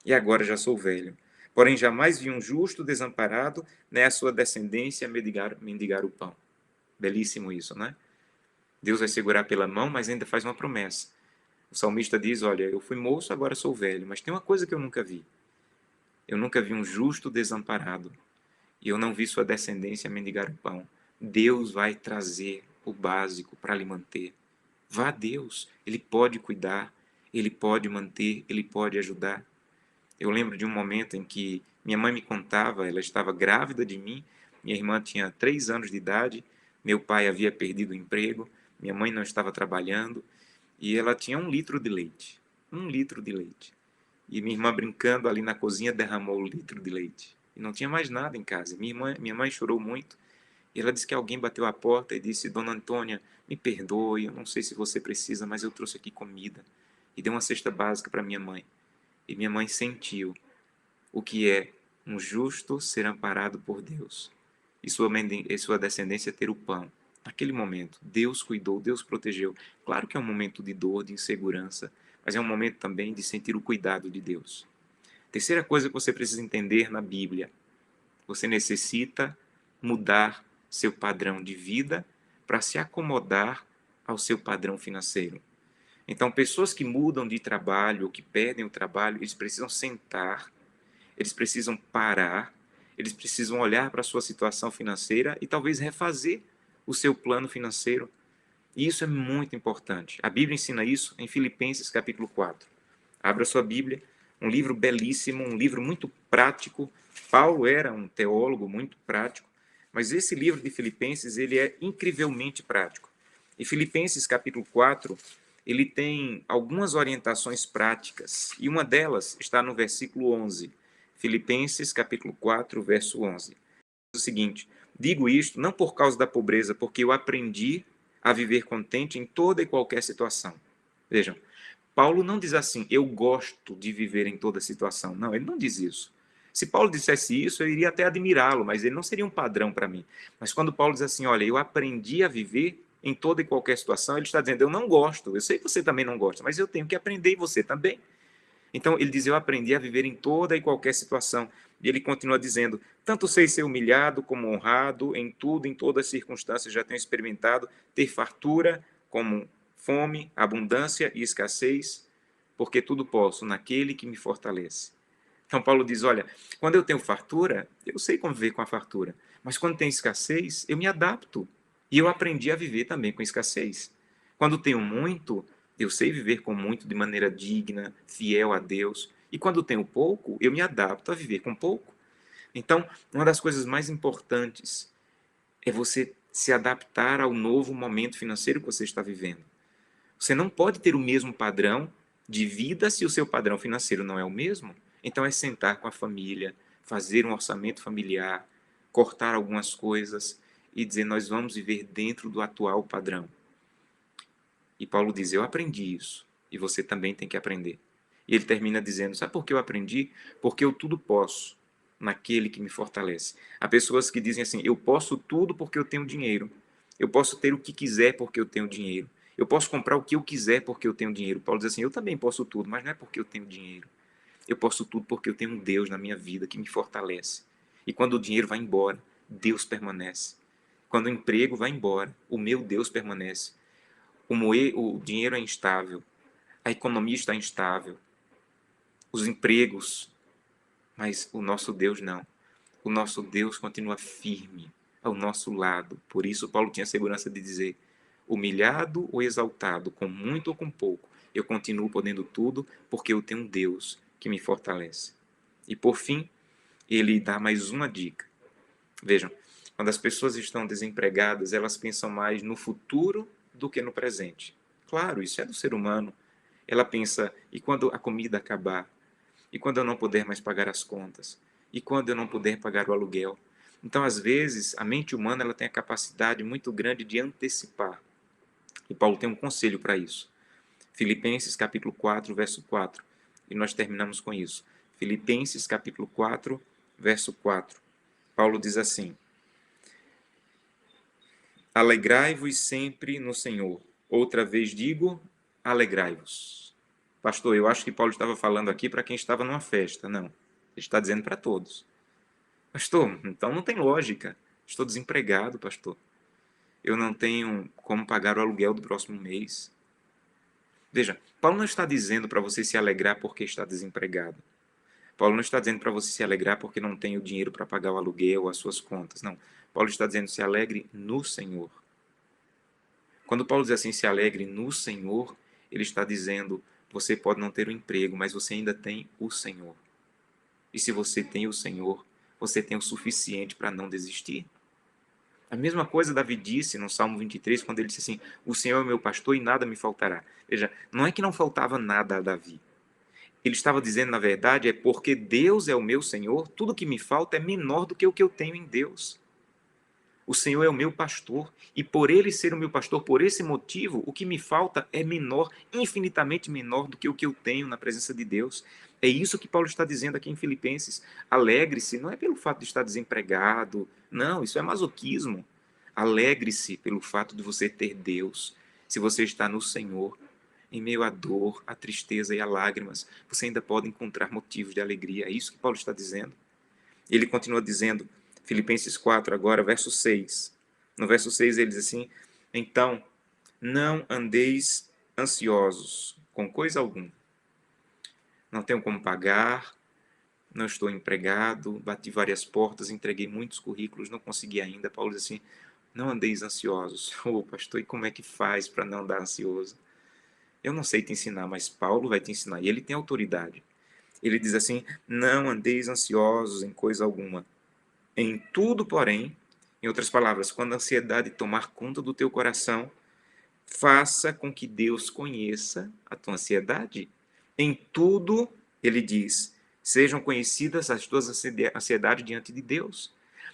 e agora já sou velho. Porém, jamais vi um justo desamparado, nem a sua descendência mendigar o pão. Belíssimo isso, né? Deus vai segurar pela mão, mas ainda faz uma promessa. O salmista diz, olha, eu fui moço, agora sou velho, mas tem uma coisa que eu nunca vi. Eu nunca vi um justo desamparado, e eu não vi sua descendência mendigar o pão. Deus vai trazer o básico para lhe manter. Vá a Deus, Ele pode cuidar, Ele pode manter, Ele pode ajudar. Eu lembro de um momento em que minha mãe me contava, ela estava grávida de mim, minha irmã tinha 3 anos de idade, meu pai havia perdido o emprego, minha mãe não estava trabalhando, e ela tinha 1 litro de leite. 1 litro de leite. E minha irmã brincando ali na cozinha derramou o litro de leite. E não tinha mais nada em casa. Minha mãe chorou muito. E ela disse que alguém bateu a porta e disse, Dona Antônia, me perdoe, eu não sei se você precisa, mas eu trouxe aqui comida. E deu uma cesta básica para minha mãe. E minha mãe sentiu o que é um justo ser amparado por Deus. E sua descendência ter o pão. Naquele momento, Deus cuidou, Deus protegeu. Claro que é um momento de dor, de insegurança, mas é um momento também de sentir o cuidado de Deus. Terceira coisa que você precisa entender na Bíblia. Você necessita mudar seu padrão de vida para se acomodar ao seu padrão financeiro. Então, pessoas que mudam de trabalho ou que perdem o trabalho, eles precisam sentar, eles precisam parar, eles precisam olhar para a sua situação financeira e talvez refazer o seu plano financeiro. E isso é muito importante. A Bíblia ensina isso em Filipenses capítulo 4. Abra sua Bíblia, um livro belíssimo, um livro muito prático. Paulo era um teólogo muito prático, mas esse livro de Filipenses, ele é incrivelmente prático. E Filipenses capítulo 4, ele tem algumas orientações práticas, e uma delas está no versículo 11. Filipenses capítulo 4, verso 11. Diz o seguinte, digo isto não por causa da pobreza, porque eu aprendi a viver contente em toda e qualquer situação. Vejam, Paulo não diz assim, eu gosto de viver em toda situação. Não, ele não diz isso. Se Paulo dissesse isso, eu iria até admirá-lo, mas ele não seria um padrão para mim. Mas quando Paulo diz assim, olha, eu aprendi a viver em toda e qualquer situação, ele está dizendo, eu não gosto, eu sei que você também não gosta, mas eu tenho que aprender e você também. Então ele diz, eu aprendi a viver em toda e qualquer situação. E ele continua dizendo, tanto sei ser humilhado como honrado, em tudo, em todas as circunstâncias, já tenho experimentado ter fartura como fome, abundância e escassez, porque tudo posso naquele que me fortalece. Então Paulo diz, olha, quando eu tenho fartura, eu sei conviver com a fartura, mas quando tem escassez, eu me adapto. E eu aprendi a viver também com escassez. Quando tenho muito, eu sei viver com muito de maneira digna, fiel a Deus. E quando tenho pouco, eu me adapto a viver com pouco. Então, uma das coisas mais importantes é você se adaptar ao novo momento financeiro que você está vivendo. Você não pode ter o mesmo padrão de vida se o seu padrão financeiro não é o mesmo. Então, é sentar com a família, fazer um orçamento familiar, cortar algumas coisas e dizer: nós vamos viver dentro do atual padrão. E Paulo diz: eu aprendi isso, e você também tem que aprender. E ele termina dizendo: sabe por que eu aprendi? Porque eu tudo posso naquele que me fortalece. Há pessoas que dizem assim: eu posso tudo porque eu tenho dinheiro. Eu posso ter o que quiser porque eu tenho dinheiro. Eu posso comprar o que eu quiser porque eu tenho dinheiro. Paulo diz assim: eu também posso tudo, mas não é porque eu tenho dinheiro. Eu posso tudo porque eu tenho um Deus na minha vida que me fortalece. E quando o dinheiro vai embora, Deus permanece. Quando o emprego vai embora, o meu Deus permanece. O dinheiro é instável, a economia está instável, os empregos, mas o nosso Deus não. O nosso Deus continua firme ao nosso lado. Por isso, Paulo tinha a segurança de dizer: humilhado ou exaltado, com muito ou com pouco, eu continuo podendo tudo, porque eu tenho um Deus que me fortalece. E por fim, ele dá mais uma dica. Vejam, quando as pessoas estão desempregadas, elas pensam mais no futuro do que no presente. Claro, isso é do ser humano. Ela pensa: e quando a comida acabar? E quando eu não puder mais pagar as contas? E quando eu não puder pagar o aluguel? Então, às vezes, a mente humana ela tem a capacidade muito grande de antecipar. E Paulo tem um conselho para isso. Filipenses capítulo 4, verso 4. E nós terminamos com isso. Filipenses capítulo 4, verso 4. Paulo diz assim: alegrai-vos sempre no Senhor. Outra vez digo, alegrai-vos. Pastor, eu acho que Paulo estava falando aqui para quem estava numa festa. Não, ele está dizendo para todos. Pastor, então não tem lógica. Estou desempregado, pastor. Eu não tenho como pagar o aluguel do próximo mês. Veja, Paulo não está dizendo para você se alegrar porque está desempregado. Paulo não está dizendo para você se alegrar porque não tem o dinheiro para pagar o aluguel ou as suas contas. Não. Paulo está dizendo: se alegre no Senhor. Quando Paulo diz assim: se alegre no Senhor, ele está dizendo: você pode não ter o emprego, mas você ainda tem o Senhor. E se você tem o Senhor, você tem o suficiente para não desistir. A mesma coisa Davi disse no Salmo 23, quando ele disse assim: o Senhor é meu pastor e nada me faltará. Veja, não é que não faltava nada a Davi. Ele estava dizendo, na verdade, é porque Deus é o meu Senhor, tudo que me falta é menor do que o que eu tenho em Deus. O Senhor é o meu pastor, e por ele ser o meu pastor, por esse motivo, o que me falta é menor, infinitamente menor do que o que eu tenho na presença de Deus. É isso que Paulo está dizendo aqui em Filipenses. Alegre-se, não é pelo fato de estar desempregado, não, isso é masoquismo. Alegre-se pelo fato de você ter Deus. Se você está no Senhor, em meio à dor, à tristeza e a lágrimas, você ainda pode encontrar motivos de alegria. É isso que Paulo está dizendo. Ele continua dizendo, Filipenses 4, agora, verso 6. No verso 6 ele diz assim: então, não andeis ansiosos com coisa alguma. Não tenho como pagar, não estou empregado, bati várias portas, entreguei muitos currículos, não consegui ainda. Paulo diz assim: não andeis ansiosos. Ô, pastor, e como é que faz para não andar ansioso? Eu não sei te ensinar, mas Paulo vai te ensinar, e ele tem autoridade. Ele diz assim: não andeis ansiosos em coisa alguma. Em tudo, porém, em outras palavras, quando a ansiedade tomar conta do teu coração, faça com que Deus conheça a tua ansiedade. Em tudo, ele diz, sejam conhecidas as tuas ansiedades diante de Deus.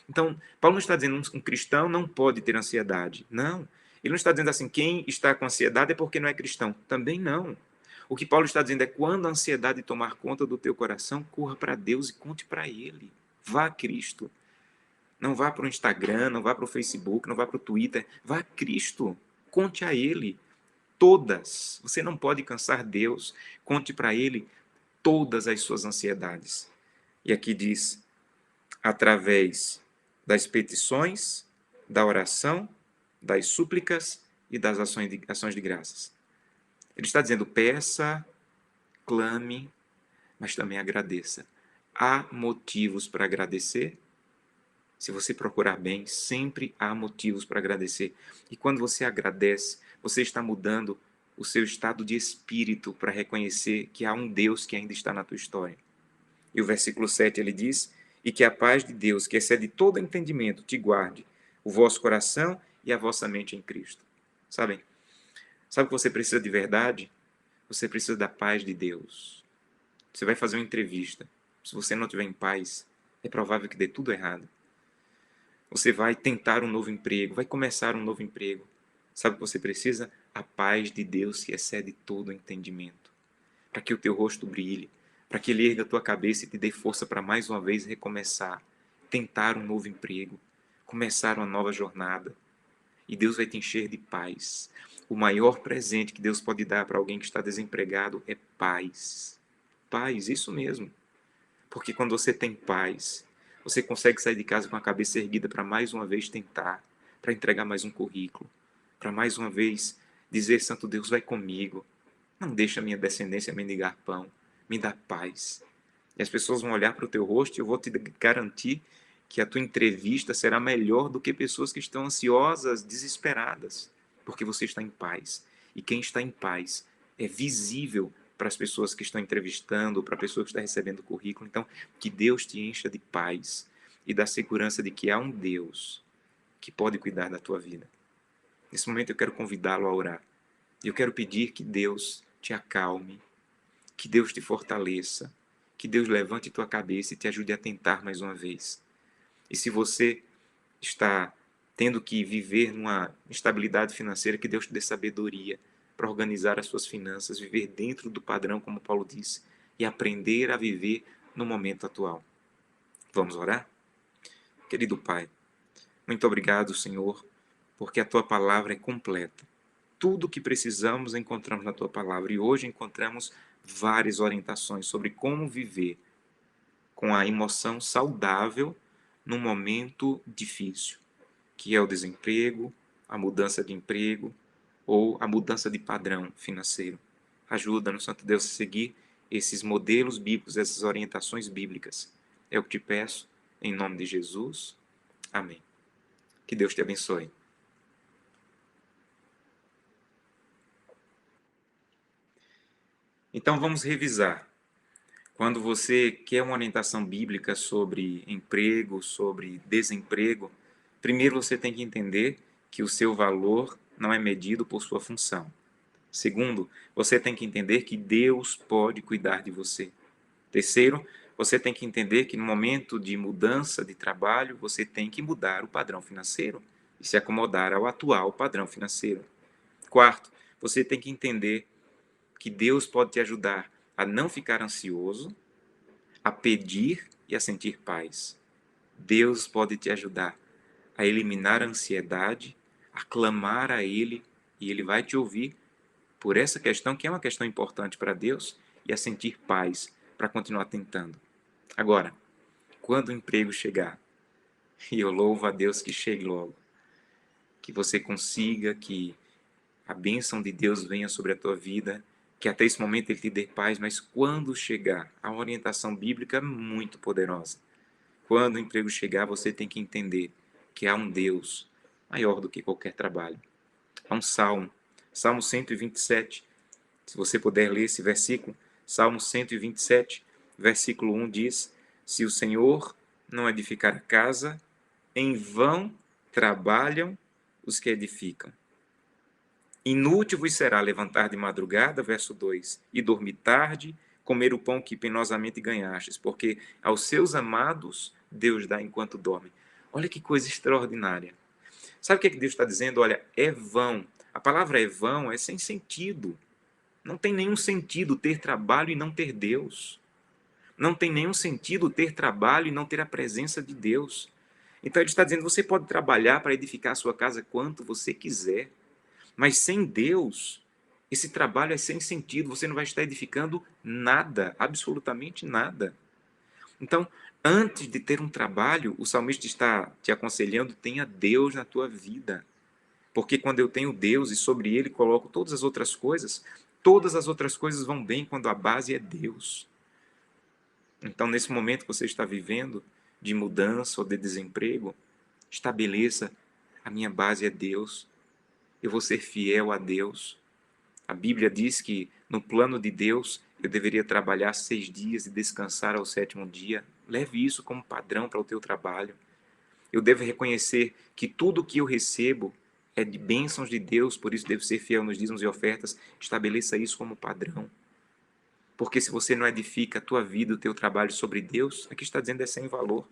Então, Paulo não está dizendo que um cristão não pode ter ansiedade. Não. Ele não está dizendo assim, quem está com ansiedade é porque não é cristão. Também não. O que Paulo está dizendo é, quando a ansiedade tomar conta do teu coração, corra para Deus e conte para Ele. Vá a Cristo. Não vá para o Instagram, não vá para o Facebook, não vá para o Twitter. Vá a Cristo. Conte a Ele todas. Você não pode cansar Deus. Conte para Ele todas as suas ansiedades. E aqui diz, através das petições, da oração, das súplicas e das ações de graças. Ele está dizendo, peça, clame, mas também agradeça. Há motivos para agradecer? Se você procurar bem, sempre há motivos para agradecer. E quando você agradece, você está mudando o seu estado de espírito para reconhecer que há um Deus que ainda está na tua história. E o versículo 7 ele diz: E que a paz de Deus, que excede todo entendimento, te guarde o vosso coração e a vossa mente em Cristo. Sabem? Sabe o que você precisa de verdade? Você precisa da paz de Deus. Você vai fazer uma entrevista. Se você não estiver em paz, é provável que dê tudo errado. Você vai tentar um novo emprego, vai começar um novo emprego. Sabe o que você precisa? A paz de Deus que excede todo entendimento. Para que o teu rosto brilhe, para que ele erga a tua cabeça e te dê força para mais uma vez recomeçar, tentar um novo emprego, começar uma nova jornada. E Deus vai te encher de paz. O maior presente que Deus pode dar para alguém que está desempregado é paz. Paz, isso mesmo. Porque quando você tem paz, você consegue sair de casa com a cabeça erguida para mais uma vez tentar, para entregar mais um currículo, para mais uma vez dizer: Santo Deus, vai comigo. Não deixa a minha descendência mendigar pão. Me dá paz. E as pessoas vão olhar para o teu rosto e eu vou te garantir que a tua entrevista será melhor do que pessoas que estão ansiosas, desesperadas, porque você está em paz. E quem está em paz é visível para as pessoas que estão entrevistando, para a pessoa que está recebendo o currículo. Então, que Deus te encha de paz e da segurança de que há um Deus que pode cuidar da tua vida. Nesse momento eu quero convidá-lo a orar. Eu quero pedir que Deus te acalme, que Deus te fortaleça, que Deus levante tua cabeça e te ajude a tentar mais uma vez. E se você está tendo que viver numa instabilidade financeira, que Deus te dê sabedoria para organizar as suas finanças, viver dentro do padrão, como Paulo disse, e aprender a viver no momento atual. Vamos orar? Querido Pai, muito obrigado, Senhor, porque a tua palavra é completa. Tudo o que precisamos encontramos na tua palavra e hoje encontramos várias orientações sobre como viver com a emoção saudável num momento difícil, que é o desemprego, a mudança de emprego ou a mudança de padrão financeiro. Ajuda-nos, Santo Deus, a seguir esses modelos bíblicos, essas orientações bíblicas. É o que te peço, em nome de Jesus. Amém. Que Deus te abençoe. Então vamos revisar. Quando você quer uma orientação bíblica sobre emprego, sobre desemprego, primeiro você tem que entender que o seu valor não é medido por sua função. Segundo, você tem que entender que Deus pode cuidar de você. Terceiro, você tem que entender que no momento de mudança de trabalho, você tem que mudar o padrão financeiro e se acomodar ao atual padrão financeiro. Quarto, você tem que entender que Deus pode te ajudar a não ficar ansioso, a pedir e a sentir paz. Deus pode te ajudar a eliminar a ansiedade, a clamar a Ele, e Ele vai te ouvir por essa questão, que é uma questão importante para Deus, e a sentir paz para continuar tentando. Agora, quando o emprego chegar, e eu louvo a Deus que chegue logo, que você consiga, que a bênção de Deus venha sobre a tua vida, que até esse momento Ele te dê paz, mas quando chegar, a orientação bíblica é muito poderosa. Quando o emprego chegar, você tem que entender que há um Deus maior do que qualquer trabalho. Há um salmo, Salmo 127, se você puder ler esse versículo, Salmo 127, versículo 1 diz: Se o Senhor não edificar a casa, em vão trabalham os que edificam. Inútil vos será levantar de madrugada, verso 2, e dormir tarde, comer o pão que penosamente ganhastes, porque aos seus amados Deus dá enquanto dorme. Olha que coisa extraordinária. Sabe o que Deus está dizendo? Olha, é vão. A palavra é vão, é sem sentido. Não tem nenhum sentido ter trabalho e não ter Deus. Não tem nenhum sentido ter trabalho e não ter a presença de Deus. Então ele está dizendo, você pode trabalhar para edificar a sua casa quanto você quiser, mas sem Deus, esse trabalho é sem sentido, você não vai estar edificando nada, absolutamente nada. Então, antes de ter um trabalho, o salmista está te aconselhando, tenha Deus na tua vida. Porque quando eu tenho Deus e sobre Ele coloco todas as outras coisas vão bem quando a base é Deus. Então, nesse momento que você está vivendo, de mudança ou de desemprego, estabeleça: a minha base é Deus, eu vou ser fiel a Deus. A Bíblia diz que no plano de Deus eu deveria trabalhar 6 dias e descansar ao 7º dia. Leve isso como padrão para o teu trabalho. Eu devo reconhecer que tudo que eu recebo é de bênçãos de Deus, por isso devo ser fiel nos dízimos e ofertas. Estabeleça isso como padrão. Porque se você não edifica a tua vida, o teu trabalho sobre Deus, aqui está dizendo é sem valor.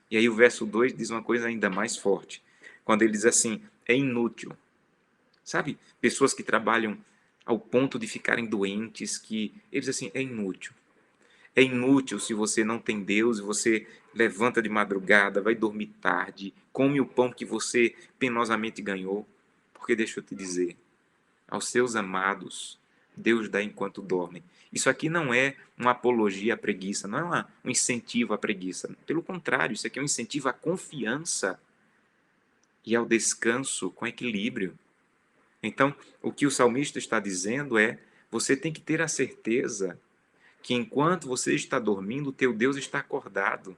E aí o verso 2 diz uma coisa ainda mais forte. Quando ele diz assim, é inútil. Sabe, pessoas que trabalham ao ponto de ficarem doentes, que eles assim, é inútil. É inútil se você não tem Deus, você levanta de madrugada, vai dormir tarde, come o pão que você penosamente ganhou. Porque deixa eu te dizer, aos seus amados, Deus dá enquanto dormem. Isso aqui não é uma apologia à preguiça, não é um incentivo à preguiça. Pelo contrário, isso aqui é um incentivo à confiança e ao descanso com equilíbrio. Então, o que o salmista está dizendo é: você tem que ter a certeza que enquanto você está dormindo, o teu Deus está acordado.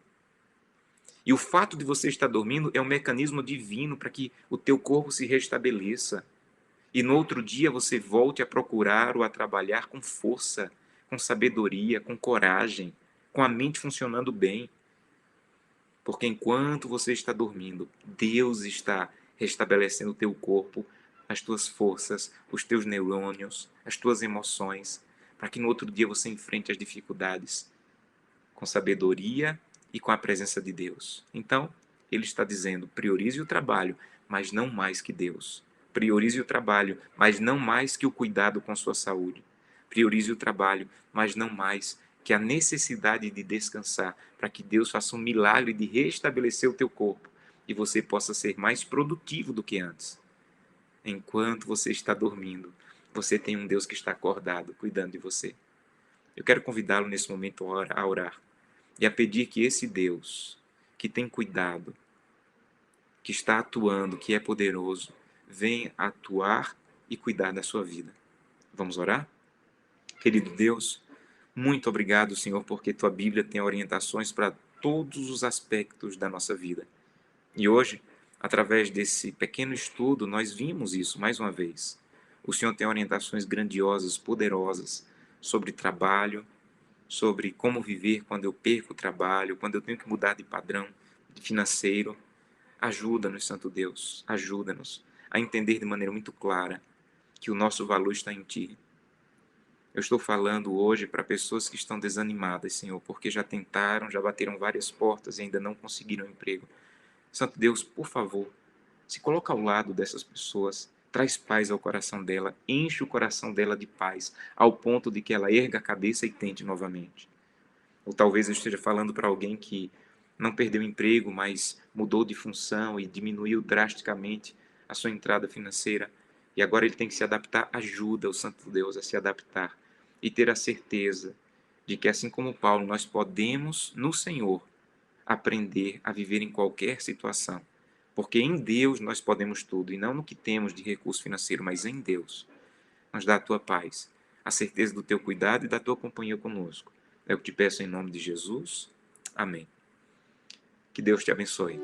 E o fato de você estar dormindo é um mecanismo divino para que o teu corpo se restabeleça. E no outro dia você volte a procurar ou a trabalhar com força, com sabedoria, com coragem, com a mente funcionando bem. Porque enquanto você está dormindo, Deus está restabelecendo o teu corpo, as tuas forças, os teus neurônios, as tuas emoções, para que no outro dia você enfrente as dificuldades com sabedoria e com a presença de Deus. Então, ele está dizendo: priorize o trabalho, mas não mais que Deus. Priorize o trabalho, mas não mais que o cuidado com sua saúde. Priorize o trabalho, mas não mais que a necessidade de descansar, para que Deus faça um milagre de restabelecer o teu corpo e você possa ser mais produtivo do que antes. Enquanto você está dormindo, você tem um Deus que está acordado, cuidando de você. Eu quero convidá-lo nesse momento a orar e a pedir que esse Deus, que tem cuidado, que está atuando, que é poderoso, venha atuar e cuidar da sua vida. Vamos orar? Querido Deus, muito obrigado, Senhor, porque tua Bíblia tem orientações para todos os aspectos da nossa vida. E hoje, através desse pequeno estudo, nós vimos isso mais uma vez. O Senhor tem orientações grandiosas, poderosas, sobre trabalho, sobre como viver quando eu perco o trabalho, quando eu tenho que mudar de padrão financeiro. Ajuda-nos, Santo Deus, ajuda-nos a entender de maneira muito clara que o nosso valor está em Ti. Eu estou falando hoje para pessoas que estão desanimadas, Senhor, porque já tentaram, já bateram várias portas e ainda não conseguiram emprego. Santo Deus, por favor, se coloca ao lado dessas pessoas, traz paz ao coração dela, enche o coração dela de paz, ao ponto de que ela erga a cabeça e tente novamente. Ou talvez eu esteja falando para alguém que não perdeu emprego, mas mudou de função e diminuiu drasticamente a sua entrada financeira. E agora ele tem que se adaptar. Ajuda o Santo Deus a se adaptar e ter a certeza de que, assim como Paulo, nós podemos, no Senhor, aprender a viver em qualquer situação. Porque em Deus nós podemos tudo, e não no que temos de recurso financeiro, mas em Deus. Nos dá a tua paz, a certeza do teu cuidado e da tua companhia conosco. É o que te peço em nome de Jesus. Amém. Que Deus te abençoe.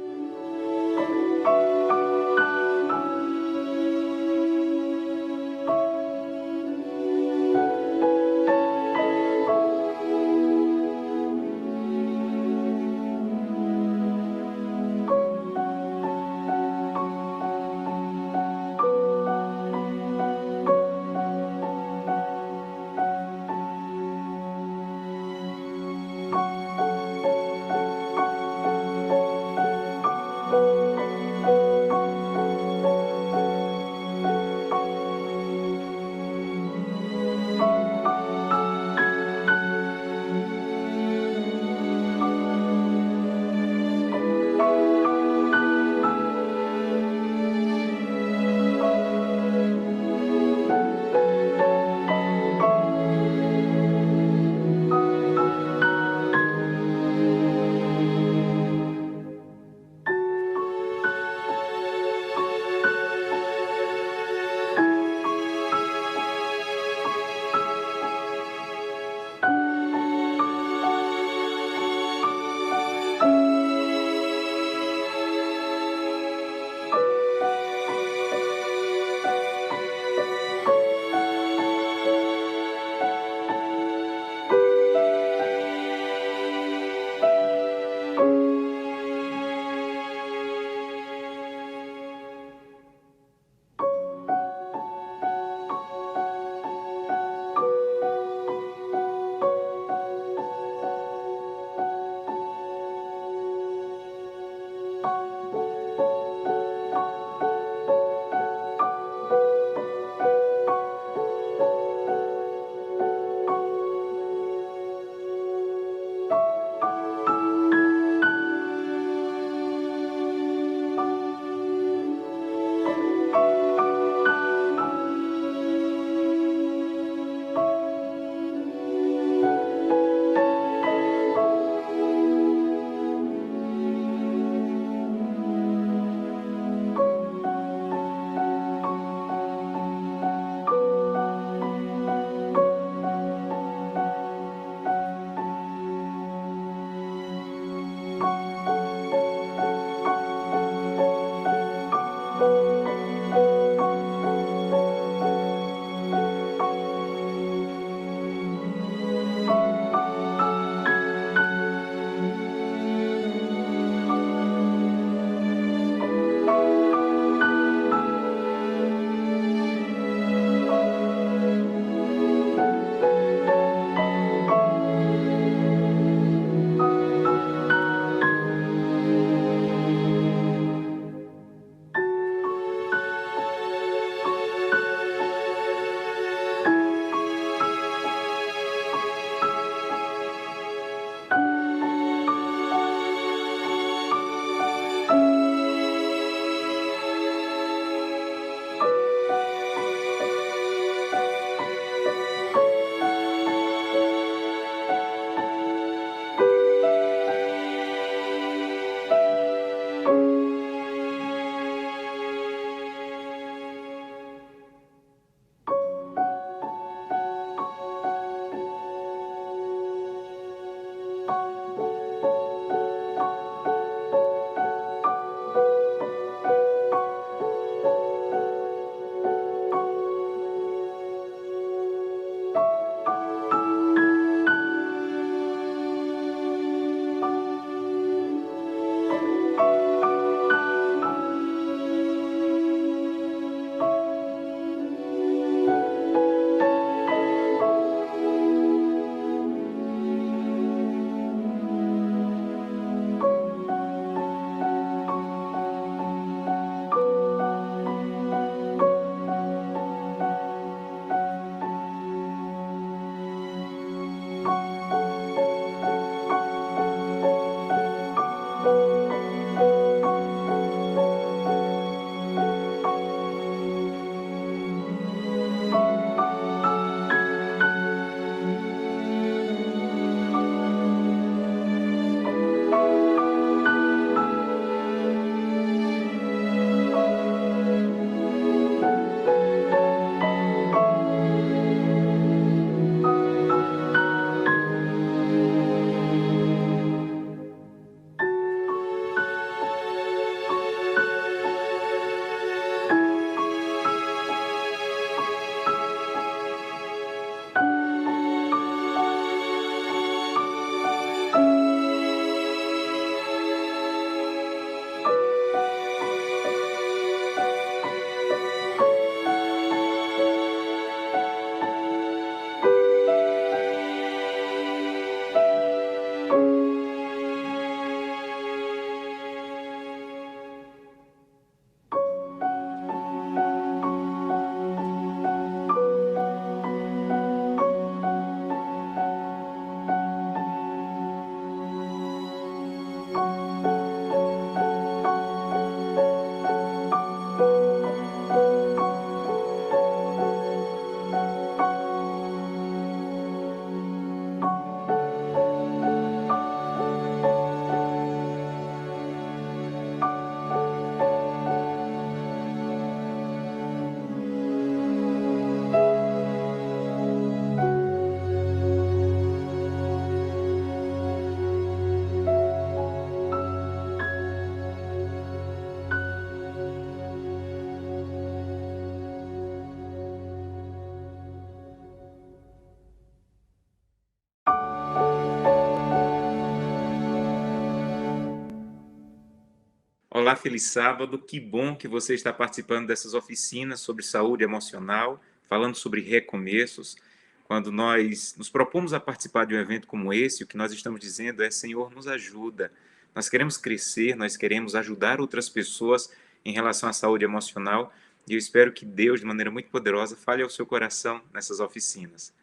Olá, feliz sábado. Que bom que você está participando dessas oficinas sobre saúde emocional, falando sobre recomeços. Quando nós nos propomos a participar de um evento como esse, o que nós estamos dizendo é: Senhor, nos ajuda. Nós queremos crescer, nós queremos ajudar outras pessoas em relação à saúde emocional, e eu espero que Deus, de maneira muito poderosa, fale ao seu coração nessas oficinas.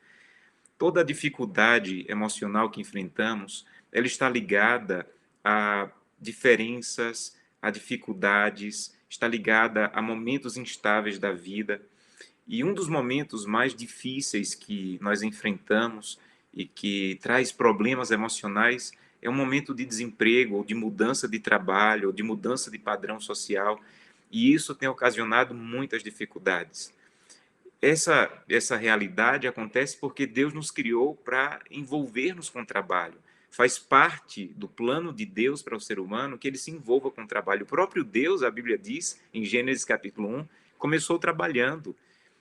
Toda a dificuldade emocional que enfrentamos, ela está ligada a diferenças, a dificuldades, está ligada a momentos instáveis da vida. E um dos momentos mais difíceis que nós enfrentamos e que traz problemas emocionais é um momento de desemprego, ou de mudança de trabalho, ou de mudança de padrão social. E isso tem ocasionado muitas dificuldades. Essa realidade acontece porque Deus nos criou para envolver-nos com o trabalho. Faz parte do plano de Deus para o ser humano que ele se envolva com o trabalho. O próprio Deus, a Bíblia diz, em Gênesis capítulo 1, começou trabalhando.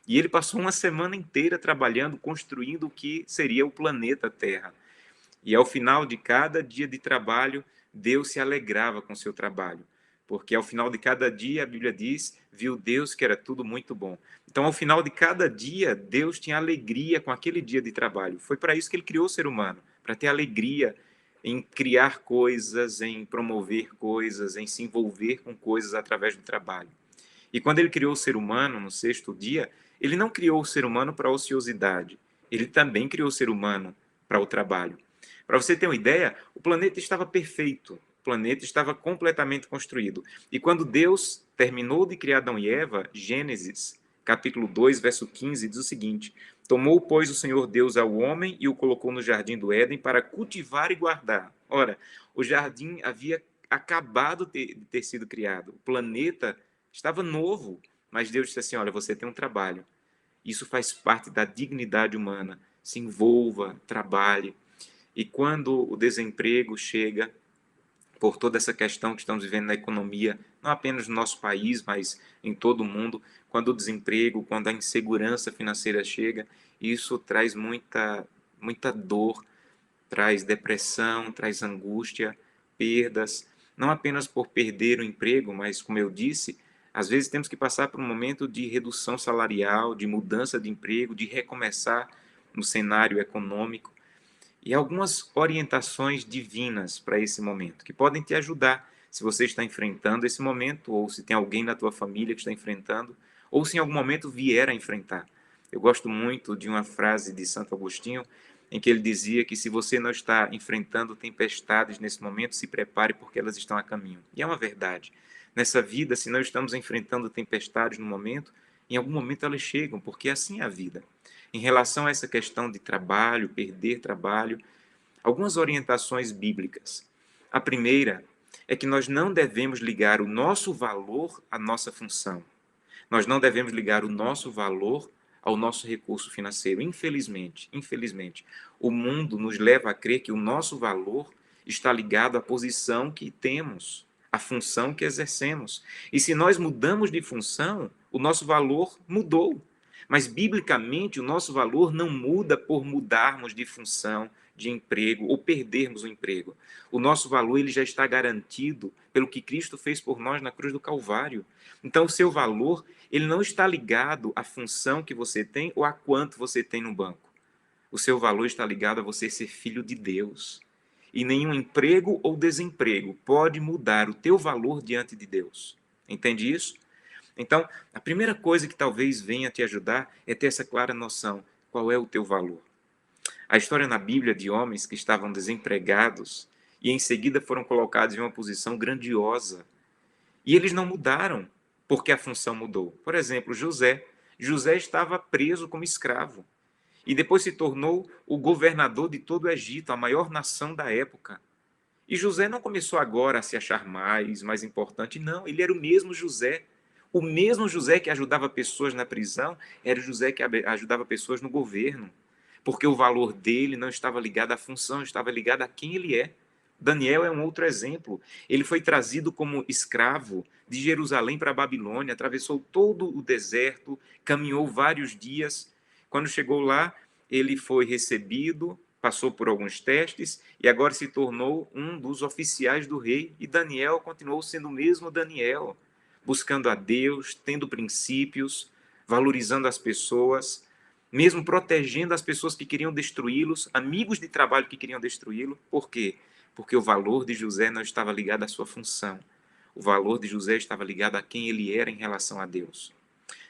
E ele passou uma semana inteira trabalhando, construindo o que seria o planeta Terra. E ao final de cada dia de trabalho, Deus se alegrava com o seu trabalho. Porque ao final de cada dia, a Bíblia diz, viu Deus que era tudo muito bom. Então, ao final de cada dia, Deus tinha alegria com aquele dia de trabalho. Foi para isso que ele criou o ser humano, para ter alegria em criar coisas, em promover coisas, em se envolver com coisas através do trabalho. E quando ele criou o ser humano no sexto dia, ele não criou o ser humano para a ociosidade, ele também criou o ser humano para o trabalho. Para você ter uma ideia, o planeta estava perfeito, o planeta estava completamente construído. E quando Deus terminou de criar Adão e Eva, Gênesis, capítulo 2, verso 15, diz o seguinte: Tomou, pois, o Senhor Deus ao homem e o colocou no jardim do Éden para cultivar e guardar. Ora, o jardim havia acabado de ter sido criado, o planeta estava novo, mas Deus disse assim: olha, você tem um trabalho. Isso faz parte da dignidade humana. Se envolva, trabalhe. E quando o desemprego chega, por toda essa questão que estamos vivendo na economia, não apenas no nosso país, mas em todo o mundo, quando o desemprego, quando a insegurança financeira chega, isso traz muita dor, traz depressão, traz angústia, perdas, não apenas por perder o emprego, mas, como eu disse, às vezes temos que passar por um momento de redução salarial, de mudança de emprego, de recomeçar no cenário econômico, e algumas orientações divinas para esse momento, que podem te ajudar se você está enfrentando esse momento, ou se tem alguém na tua família que está enfrentando, ou se em algum momento vier a enfrentar. Eu gosto muito de uma frase de Santo Agostinho, em que ele dizia que se você não está enfrentando tempestades nesse momento, se prepare porque elas estão a caminho. E é uma verdade. Nessa vida, se não estamos enfrentando tempestades no momento, em algum momento elas chegam, porque assim é a vida. Em relação a essa questão de trabalho, perder trabalho, algumas orientações bíblicas. A primeira é que nós não devemos ligar o nosso valor à nossa função. Nós não devemos ligar o nosso valor ao nosso recurso financeiro. Infelizmente, o mundo nos leva a crer que o nosso valor está ligado à posição que temos, à função que exercemos. E se nós mudamos de função, o nosso valor mudou. Mas, biblicamente, o nosso valor não muda por mudarmos de função, de emprego ou perdermos o emprego. O nosso valor ele já está garantido pelo que Cristo fez por nós na cruz do Calvário. Então, o seu valor ele não está ligado à função que você tem ou a quanto você tem no banco. O seu valor está ligado a você ser filho de Deus. E nenhum emprego ou desemprego pode mudar o teu valor diante de Deus. Entende isso? Então, a primeira coisa que talvez venha te ajudar é ter essa clara noção. Qual é o teu valor? A história na Bíblia de homens que estavam desempregados e em seguida foram colocados em uma posição grandiosa. E eles não mudaram porque a função mudou. Por exemplo, José. José estava preso como escravo e depois se tornou o governador de todo o Egito, a maior nação da época. E José não começou agora a se achar mais importante, não. Ele era o mesmo José. O mesmo José que ajudava pessoas na prisão era o José que ajudava pessoas no governo. Porque o valor dele não estava ligado à função, estava ligado a quem ele é. Daniel é um outro exemplo. Ele foi trazido como escravo de Jerusalém para a Babilônia, atravessou todo o deserto, caminhou vários dias. Quando chegou lá, ele foi recebido passou por alguns testes e agora se tornou um dos oficiais do rei. E Daniel continuou sendo o mesmo Daniel, buscando a Deus, tendo princípios, valorizando as pessoas, mesmo protegendo as pessoas que queriam destruí-los, amigos de trabalho que queriam destruí-lo. Por quê? Porque o valor de José não estava ligado à sua função. O valor de José estava ligado a quem ele era em relação a Deus.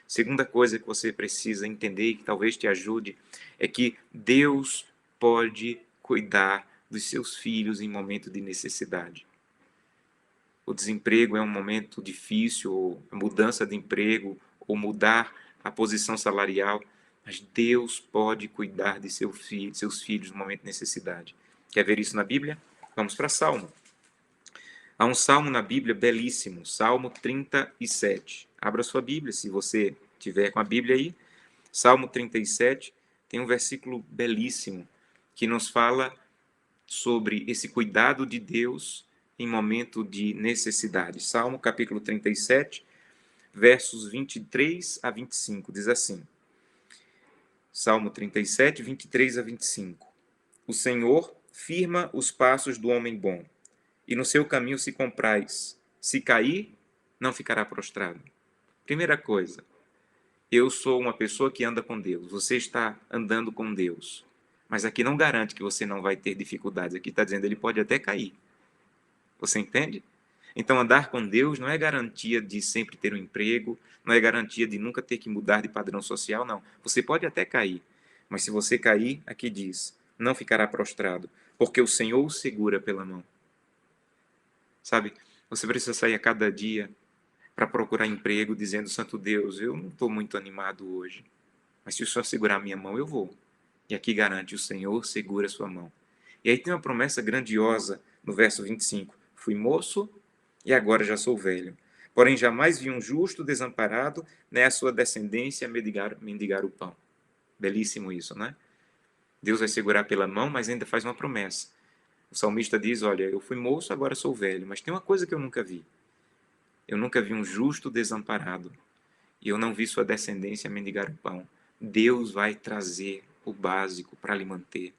Segunda coisa que você precisa entender e que talvez te ajude é que Deus pode cuidar dos seus filhos em momento de necessidade. O desemprego é um momento difícil, ou a mudança de emprego, ou mudar a posição salarial, mas Deus pode cuidar de seus filhos no momento de necessidade. Quer ver isso na Bíblia? Vamos para Salmo. Há um salmo na Bíblia belíssimo, Salmo 37. Abra sua Bíblia, se você tiver com a Bíblia aí. Salmo 37 tem um versículo belíssimo que nos fala sobre esse cuidado de Deus em momento de necessidade. Salmo capítulo 37, versos 23 a 25, diz assim. Salmo 37, 23 a 25. O Senhor firma os passos do homem bom, e no seu caminho se compraz. Se cair, não ficará prostrado. Primeira coisa, eu sou uma pessoa que anda com Deus. Você está andando com Deus. Mas aqui não garante que você não vai ter dificuldades. Aqui está dizendo, ele pode até cair. Você entende? Então, andar com Deus não é garantia de sempre ter um emprego, não é garantia de nunca ter que mudar de padrão social, não. Você pode até cair, mas se você cair, aqui diz, não ficará prostrado, porque o Senhor o segura pela mão. Sabe, você precisa sair a cada dia para procurar emprego, dizendo, Santo Deus, eu não estou muito animado hoje, mas se o Senhor segurar a minha mão, eu vou. E aqui garante, o Senhor segura a sua mão. E aí tem uma promessa grandiosa no verso 25. Fui moço e agora já sou velho. Porém, jamais vi um justo desamparado, nem a sua descendência mendigar o pão. Belíssimo isso, né? Deus vai segurar pela mão, mas ainda faz uma promessa. O salmista diz, olha, eu fui moço, agora sou velho, mas tem uma coisa que eu nunca vi. Eu nunca vi um justo desamparado, e eu não vi sua descendência mendigar o pão. Deus vai trazer o básico para lhe manter.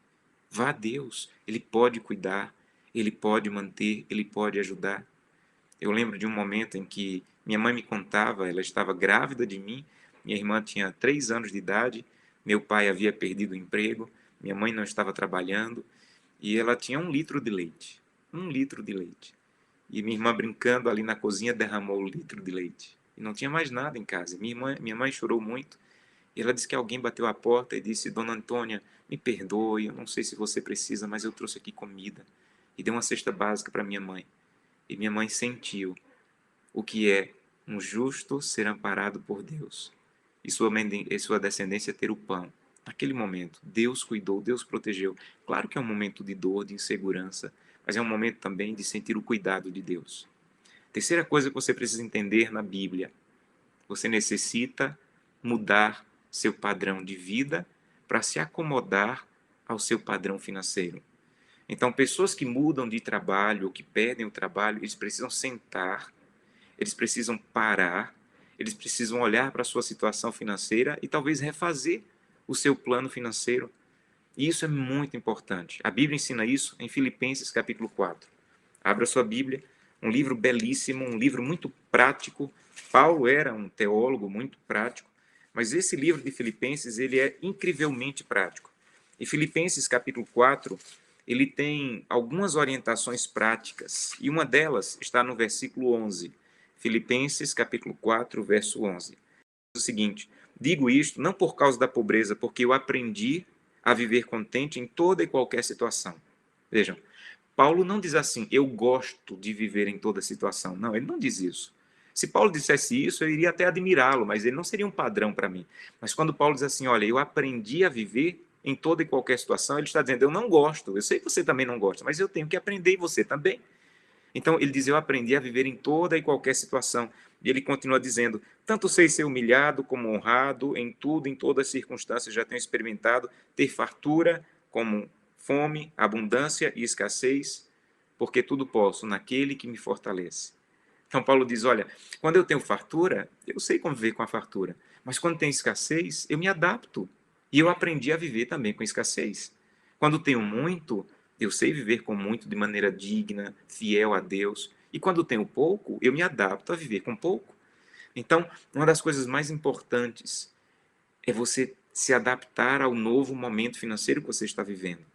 Vá a Deus, Ele pode cuidar, Ele pode manter, Ele pode ajudar. Eu lembro de um momento em que minha mãe me contava, ela estava grávida de mim, minha irmã tinha 3 anos de idade, meu pai havia perdido o emprego, minha mãe não estava trabalhando, e ela tinha 1 litro de leite. 1 litro de leite. E minha irmã brincando ali na cozinha derramou o litro de leite. E não tinha mais nada em casa. Minha mãe chorou muito. E ela disse que alguém bateu a porta e disse, Dona Antônia, me perdoe, eu não sei se você precisa, mas eu trouxe aqui comida. E deu uma cesta básica para minha mãe. E minha mãe sentiu o que é um justo ser amparado por Deus. E sua descendência ter o pão. Naquele momento, Deus cuidou, Deus protegeu. Claro que é um momento de dor, de insegurança, mas é um momento também de sentir o cuidado de Deus. Terceira coisa que você precisa entender na Bíblia. Você necessita mudar seu padrão de vida para se acomodar ao seu padrão financeiro. Então, pessoas que mudam de trabalho ou que perdem o trabalho, eles precisam sentar, eles precisam parar, eles precisam olhar para a sua situação financeira e talvez refazer o seu plano financeiro. E isso é muito importante. A Bíblia ensina isso em Filipenses capítulo 4. Abra sua Bíblia, um livro belíssimo, um livro muito prático. Paulo era um teólogo muito prático, mas esse livro de Filipenses, ele é incrivelmente prático. Em Filipenses capítulo 4, ele tem algumas orientações práticas, e uma delas está no versículo 11. Filipenses capítulo 4, verso 11. Diz o seguinte, digo isto não por causa da pobreza, porque eu aprendi a viver contente em toda e qualquer situação. Vejam, Paulo não diz assim, eu gosto de viver em toda situação. Não, ele não diz isso. Se Paulo dissesse isso, eu iria até admirá-lo, mas ele não seria um padrão para mim. Mas quando Paulo diz assim, olha, eu aprendi a viver em toda e qualquer situação, ele está dizendo, eu não gosto, eu sei que você também não gosta, mas eu tenho que aprender e você também. Então ele diz, eu aprendi a viver em toda e qualquer situação. E ele continua dizendo, tanto sei ser humilhado como honrado, em tudo, em todas as circunstâncias, já tenho experimentado ter fartura como fome, abundância e escassez, porque tudo posso naquele que me fortalece. Então Paulo diz, olha, quando eu tenho fartura, eu sei conviver com a fartura, mas quando tem escassez, eu me adapto. E eu aprendi a viver também com escassez. Quando tenho muito, eu sei viver com muito de maneira digna, fiel a Deus. E quando tenho pouco, eu me adapto a viver com pouco. Então, uma das coisas mais importantes é você se adaptar ao novo momento financeiro que você está vivendo.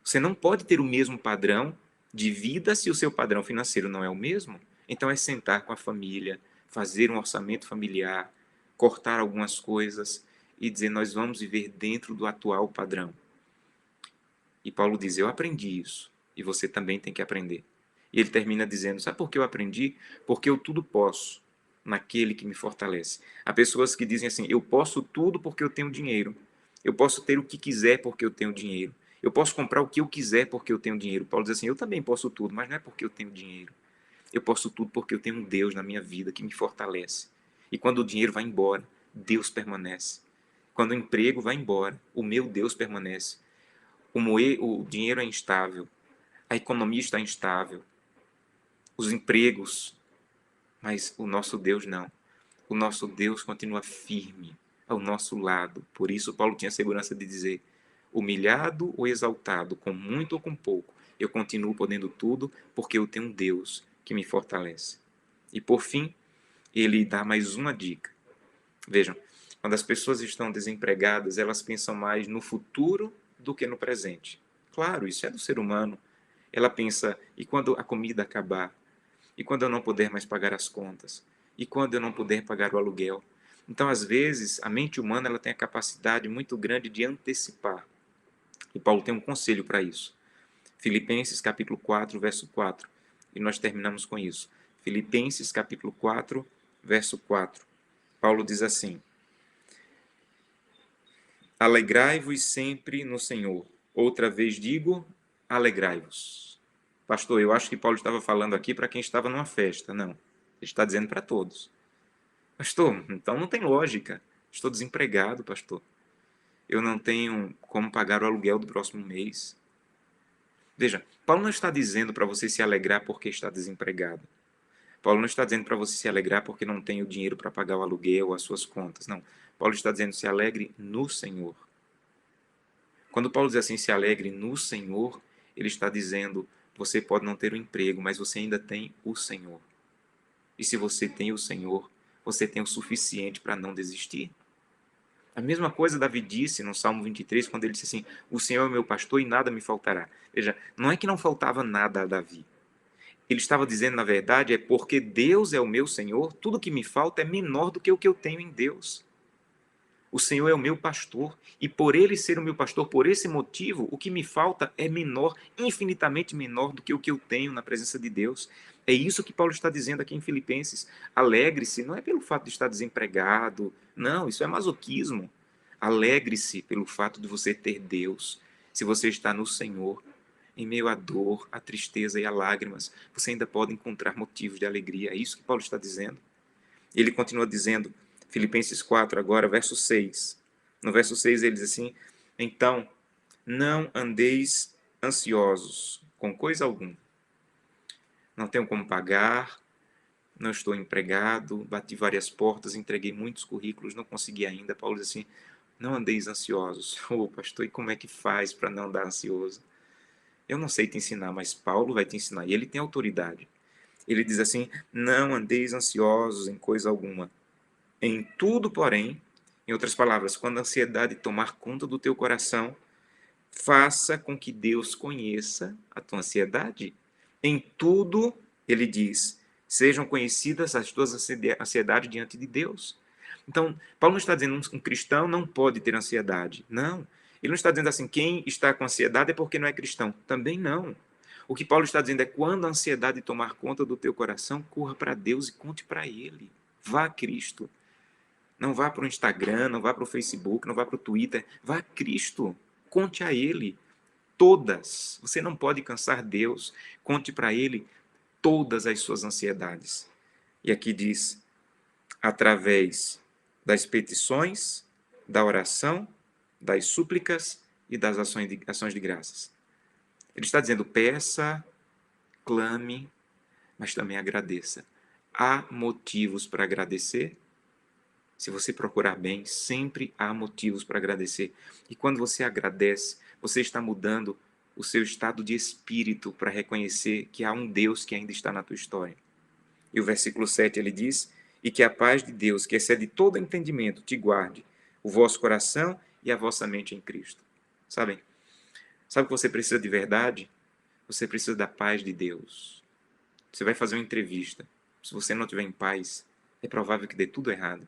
Você não pode ter o mesmo padrão de vida se o seu padrão financeiro não é o mesmo. Então, é sentar com a família, fazer um orçamento familiar, cortar algumas coisas e dizer: nós vamos viver dentro do atual padrão. E Paulo diz: eu aprendi isso, e você também tem que aprender. E ele termina dizendo: sabe por que eu aprendi? Porque eu tudo posso naquele que me fortalece. Há pessoas que dizem assim: eu posso tudo porque eu tenho dinheiro. Eu posso ter o que quiser porque eu tenho dinheiro. Eu posso comprar o que eu quiser porque eu tenho dinheiro. Paulo diz assim: eu também posso tudo, mas não é porque eu tenho dinheiro. Eu posso tudo porque eu tenho um Deus na minha vida que me fortalece. E quando o dinheiro vai embora, Deus permanece. Quando o emprego vai embora, o meu Deus permanece. O dinheiro é instável, a economia está instável, os empregos, mas o nosso Deus não. O nosso Deus continua firme ao nosso lado. Por isso, Paulo tinha segurança de dizer: humilhado ou exaltado, com muito ou com pouco, eu continuo podendo tudo, porque eu tenho um Deus que me fortalece. E por fim, ele dá mais uma dica. Vejam, quando as pessoas estão desempregadas, elas pensam mais no futuro do que no presente. Claro, isso é do ser humano. Ela pensa: e quando a comida acabar? E quando eu não puder mais pagar as contas? E quando eu não puder pagar o aluguel? Então, às vezes, a mente humana ela tem a capacidade muito grande de antecipar. E Paulo tem um conselho para isso. Filipenses capítulo 4, verso 4. E nós terminamos com isso. Filipenses capítulo 4, verso 4. Paulo diz assim: alegrai-vos sempre no Senhor. Outra vez digo, alegrai-vos. Pastor, eu acho que Paulo estava falando aqui para quem estava numa festa. Não, ele está dizendo para todos. Pastor, então não tem lógica. Estou desempregado, pastor. Eu não tenho como pagar o aluguel do próximo mês. Veja, Paulo não está dizendo para você se alegrar porque está desempregado. Paulo não está dizendo para você se alegrar porque não tem o dinheiro para pagar o aluguel ou as suas contas. Não. Paulo está dizendo: se alegre no Senhor. Quando Paulo diz assim: se alegre no Senhor, ele está dizendo: você pode não ter o emprego, mas você ainda tem o Senhor. E se você tem o Senhor, você tem o suficiente para não desistir. A mesma coisa Davi disse no Salmo 23, quando ele disse assim: o Senhor é o meu pastor e nada me faltará. Veja, não é que não faltava nada a Davi. Ele estava dizendo, na verdade, é porque Deus é o meu Senhor, tudo que me falta é menor do que o que eu tenho em Deus. O Senhor é o meu pastor, e por ele ser o meu pastor, por esse motivo, o que me falta é menor, infinitamente menor do que o que eu tenho na presença de Deus. É isso que Paulo está dizendo aqui em Filipenses. Alegre-se, não é pelo fato de estar desempregado, não, isso é masoquismo. Alegre-se pelo fato de você ter Deus. Se você está no Senhor, em meio à dor, à tristeza e a lágrimas, você ainda pode encontrar motivos de alegria. É isso que Paulo está dizendo. Ele continua dizendo, Filipenses 4, agora, verso 6. No verso 6 ele diz assim: então, não andeis ansiosos com coisa alguma. Não tenho como pagar, não estou empregado, bati várias portas, entreguei muitos currículos, não consegui ainda. Paulo diz assim: não andeis ansiosos. Ô, pastor, e como é que faz para não andar ansioso? Eu não sei te ensinar, mas Paulo vai te ensinar, e ele tem autoridade. Ele diz assim: não andeis ansiosos em coisa alguma. Em tudo, porém, em outras palavras, quando a ansiedade tomar conta do teu coração, faça com que Deus conheça a tua ansiedade. Em tudo, ele diz, sejam conhecidas as tuas ansiedades diante de Deus. Então, Paulo não está dizendo que um cristão não pode ter ansiedade. Não. Ele não está dizendo assim: quem está com ansiedade é porque não é cristão. Também não. O que Paulo está dizendo é: quando a ansiedade tomar conta do teu coração, corra para Deus e conte para Ele. Vá a Cristo. Não vá para o Instagram, não vá para o Facebook, não vá para o Twitter. Vá a Cristo. Conte a Ele todas. Você não pode cansar Deus. Conte para Ele todas as suas ansiedades. E aqui diz: através das petições, da oração, das súplicas e das ações de graças. Ele está dizendo: peça, clame, mas também agradeça. Há motivos para agradecer? Se você procurar bem, sempre há motivos para agradecer. E quando você agradece, você está mudando o seu estado de espírito para reconhecer que há um Deus que ainda está na tua história. E o versículo 7 ele diz: E que a paz de Deus, que excede todo entendimento, te guarde o vosso coração e a vossa mente em Cristo. Sabem? Sabe o que você precisa de verdade? Você precisa da paz de Deus. Você vai fazer uma entrevista. Se você não estiver em paz, é provável que dê tudo errado.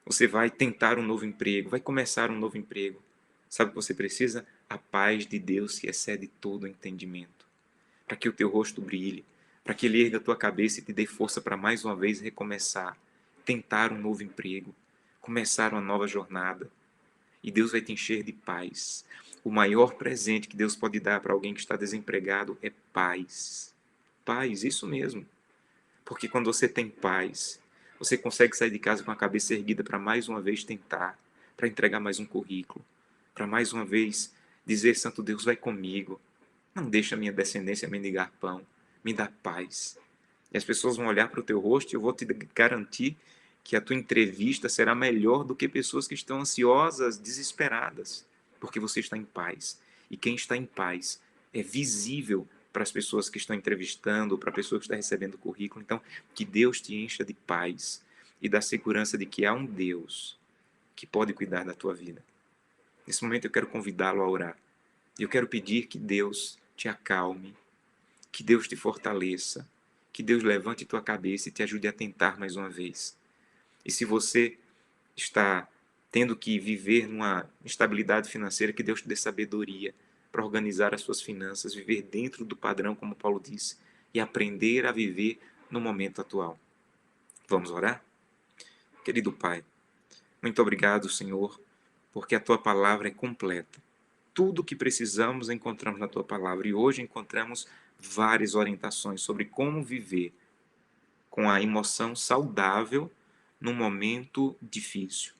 Você vai tentar um novo emprego, vai começar um novo emprego. Sabe o que você precisa? A paz de Deus que excede todo entendimento. Para que o teu rosto brilhe, para que ele erga a tua cabeça e te dê força para mais uma vez recomeçar, tentar um novo emprego, começar uma nova jornada. E Deus vai te encher de paz. O maior presente que Deus pode dar para alguém que está desempregado é paz. Paz, isso mesmo. Porque quando você tem paz, você consegue sair de casa com a cabeça erguida para mais uma vez tentar, para entregar mais um currículo, para mais uma vez dizer: Santo Deus, vai comigo. Não deixa a minha descendência mendigar pão. Me dá paz. E as pessoas vão olhar para o teu rosto e eu vou te garantir que a tua entrevista será melhor do que pessoas que estão ansiosas, desesperadas, porque você está em paz. E quem está em paz é visível para as pessoas que estão entrevistando, para a pessoa que está recebendo o currículo. Então, que Deus te encha de paz e da segurança de que há um Deus que pode cuidar da tua vida. Nesse momento eu quero convidá-lo a orar. Eu quero pedir que Deus te acalme, que Deus te fortaleça, que Deus levante tua cabeça e te ajude a tentar mais uma vez. E se você está tendo que viver numa instabilidade financeira, que Deus te dê sabedoria para organizar as suas finanças, viver dentro do padrão, como Paulo disse, e aprender a viver no momento atual. Vamos orar? Querido Pai, muito obrigado, Senhor, porque a tua palavra é completa. Tudo o que precisamos encontramos na tua palavra e hoje encontramos várias orientações sobre como viver com a emoção saudável num momento difícil,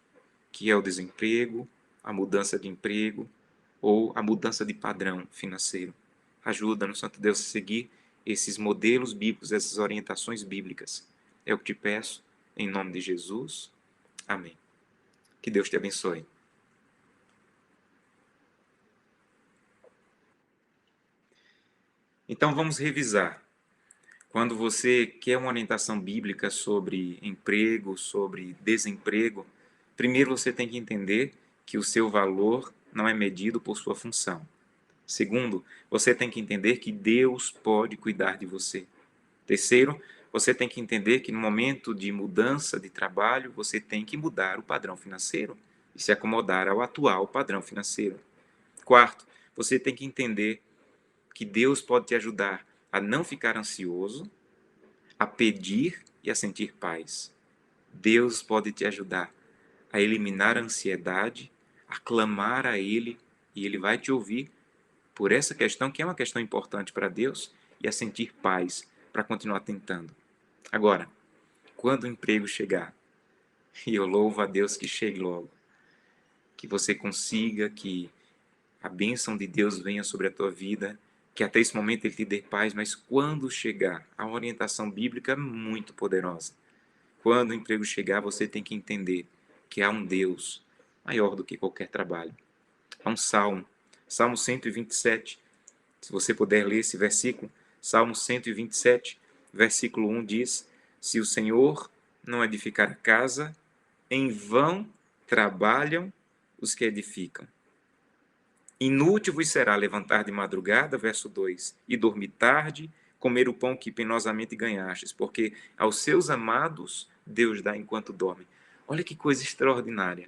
que é o desemprego, a mudança de emprego ou a mudança de padrão financeiro. Ajuda-nos, Santo Deus, a seguir esses modelos bíblicos, essas orientações bíblicas. É o que te peço, em nome de Jesus. Amém. Que Deus te abençoe. Então vamos revisar. Quando você quer uma orientação bíblica sobre emprego, sobre desemprego, primeiro você tem que entender que o seu valor não é medido por sua função. Segundo, você tem que entender que Deus pode cuidar de você. Terceiro, você tem que entender que no momento de mudança de trabalho, você tem que mudar o padrão financeiro e se acomodar ao atual padrão financeiro. Quarto, você tem que entender que Deus pode te ajudar a não ficar ansioso, a pedir e a sentir paz. Deus pode te ajudar a eliminar a ansiedade, a clamar a Ele, e Ele vai te ouvir por essa questão, que é uma questão importante para Deus, e a sentir paz para continuar tentando. Agora, quando o emprego chegar, e eu louvo a Deus que chegue logo, que você consiga, que a bênção de Deus venha sobre a tua vida, que até esse momento Ele te dê paz, mas quando chegar, a orientação bíblica é muito poderosa. Quando o emprego chegar, você tem que entender que há um Deus maior do que qualquer trabalho. Há um salmo, Salmo 127, se você puder ler esse versículo, Salmo 127, versículo 1 diz: Se o Senhor não edificar a casa, em vão trabalham os que edificam. Inútil vos será levantar de madrugada, verso 2, e dormir tarde, comer o pão que penosamente ganhastes, porque aos seus amados Deus dá enquanto dorme. Olha que coisa extraordinária.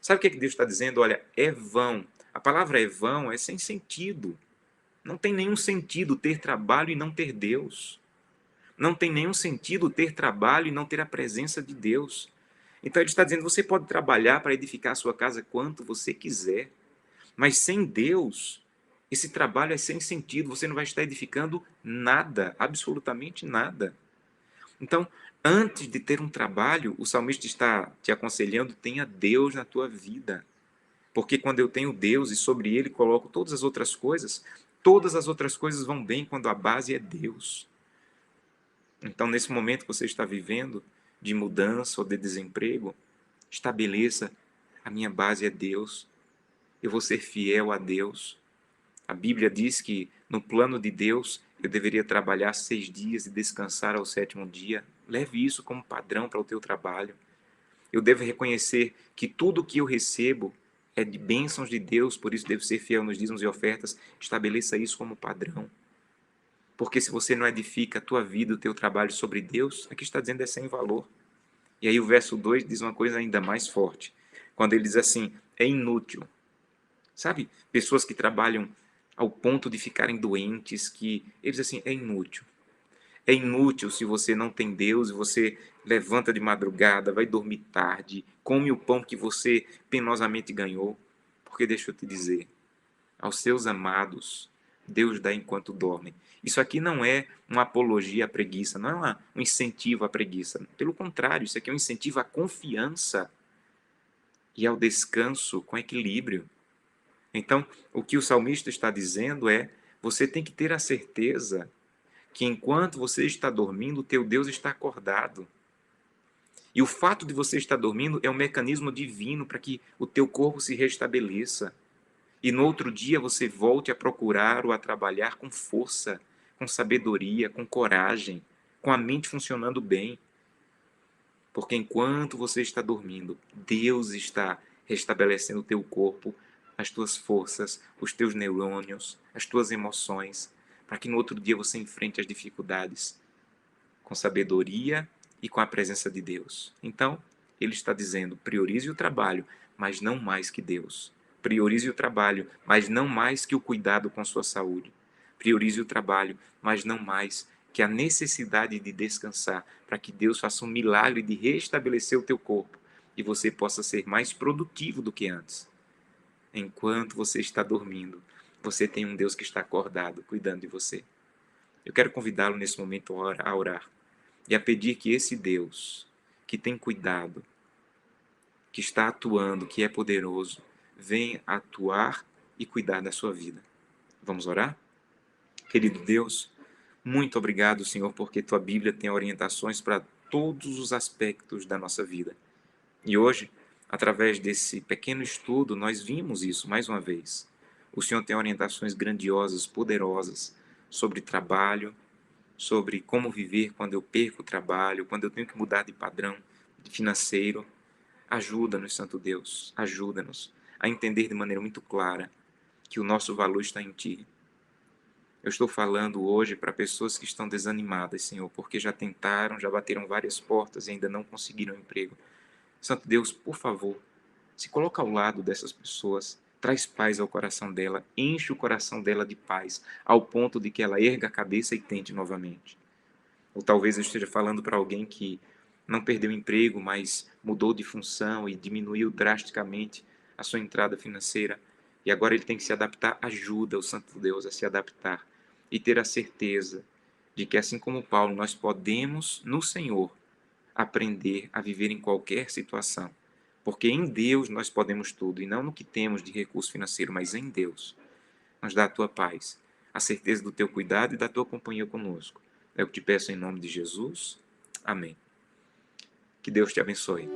Sabe o que Deus está dizendo? Olha, é vão. A palavra é vão, é sem sentido. Não tem nenhum sentido ter trabalho e não ter Deus. Não tem nenhum sentido ter trabalho e não ter a presença de Deus. Então ele está dizendo, você pode trabalhar para edificar a sua casa quanto você quiser, mas sem Deus, esse trabalho é sem sentido, você não vai estar edificando nada, absolutamente nada. Então, antes de ter um trabalho, o salmista está te aconselhando, tenha Deus na tua vida. Porque quando eu tenho Deus e sobre Ele coloco todas as outras coisas vão bem quando a base é Deus. Então, nesse momento que você está vivendo, de mudança ou de desemprego, estabeleça: a minha base é Deus, eu vou ser fiel a Deus. A Bíblia diz que no plano de Deus eu deveria trabalhar 6 dias e descansar ao 7º dia. Leve isso como padrão para o teu trabalho. Eu devo reconhecer que tudo que eu recebo é de bênçãos de Deus, por isso devo ser fiel nos dízimos e ofertas. Estabeleça isso como padrão. Porque se você não edifica a tua vida, o teu trabalho sobre Deus, aqui está dizendo é sem valor. E aí o verso 2 diz uma coisa ainda mais forte. Quando ele diz assim, é inútil. Sabe, pessoas que trabalham ao ponto de ficarem doentes, que eles assim, é inútil. É inútil se você não tem Deus, você levanta de madrugada, vai dormir tarde, come o pão que você penosamente ganhou. Porque deixa eu te dizer, aos seus amados, Deus dá enquanto dormem. Isso aqui não é uma apologia à preguiça, não é um incentivo à preguiça. Pelo contrário, isso aqui é um incentivo à confiança e ao descanso com equilíbrio. Então, o que o salmista está dizendo é: você tem que ter a certeza que enquanto você está dormindo, o teu Deus está acordado. E o fato de você estar dormindo é um mecanismo divino para que o teu corpo se restabeleça. E no outro dia você volte a procurar ou a trabalhar com força, com sabedoria, com coragem, com a mente funcionando bem. Porque enquanto você está dormindo, Deus está restabelecendo o teu corpo, as tuas forças, os teus neurônios, as tuas emoções, para que no outro dia você enfrente as dificuldades com sabedoria e com a presença de Deus. Então, ele está dizendo: priorize o trabalho, mas não mais que Deus. Priorize o trabalho, mas não mais que o cuidado com sua saúde. Priorize o trabalho, mas não mais que a necessidade de descansar, para que Deus faça um milagre de restabelecer o teu corpo e você possa ser mais produtivo do que antes. Enquanto você está dormindo, você tem um Deus que está acordado, cuidando de você. Eu quero convidá-lo nesse momento a orar e a pedir que esse Deus, que tem cuidado, que está atuando, que é poderoso, venha atuar e cuidar da sua vida. Vamos orar? Querido Deus, muito obrigado, Senhor, porque tua Bíblia tem orientações para todos os aspectos da nossa vida. E hoje, através desse pequeno estudo, nós vimos isso mais uma vez. O Senhor tem orientações grandiosas, poderosas, sobre trabalho, sobre como viver quando eu perco o trabalho, quando eu tenho que mudar de padrão financeiro. Ajuda-nos, Santo Deus, ajuda-nos a entender de maneira muito clara que o nosso valor está em Ti. Eu estou falando hoje para pessoas que estão desanimadas, Senhor, porque já tentaram, já bateram várias portas e ainda não conseguiram emprego. Santo Deus, por favor, se coloca ao lado dessas pessoas, traz paz ao coração dela, enche o coração dela de paz, ao ponto de que ela erga a cabeça e tente novamente. Ou talvez eu esteja falando para alguém que não perdeu emprego, mas mudou de função e diminuiu drasticamente a sua entrada financeira. E agora ele tem que se adaptar. Ajuda o Santo Deus a se adaptar e ter a certeza de que, assim como Paulo, nós podemos, no Senhor, aprender a viver em qualquer situação. Porque em Deus nós podemos tudo, e não no que temos de recurso financeiro, mas em Deus. Nos dá a tua paz, a certeza do teu cuidado e da tua companhia conosco. É o que te peço em nome de Jesus. Amém. Que Deus te abençoe.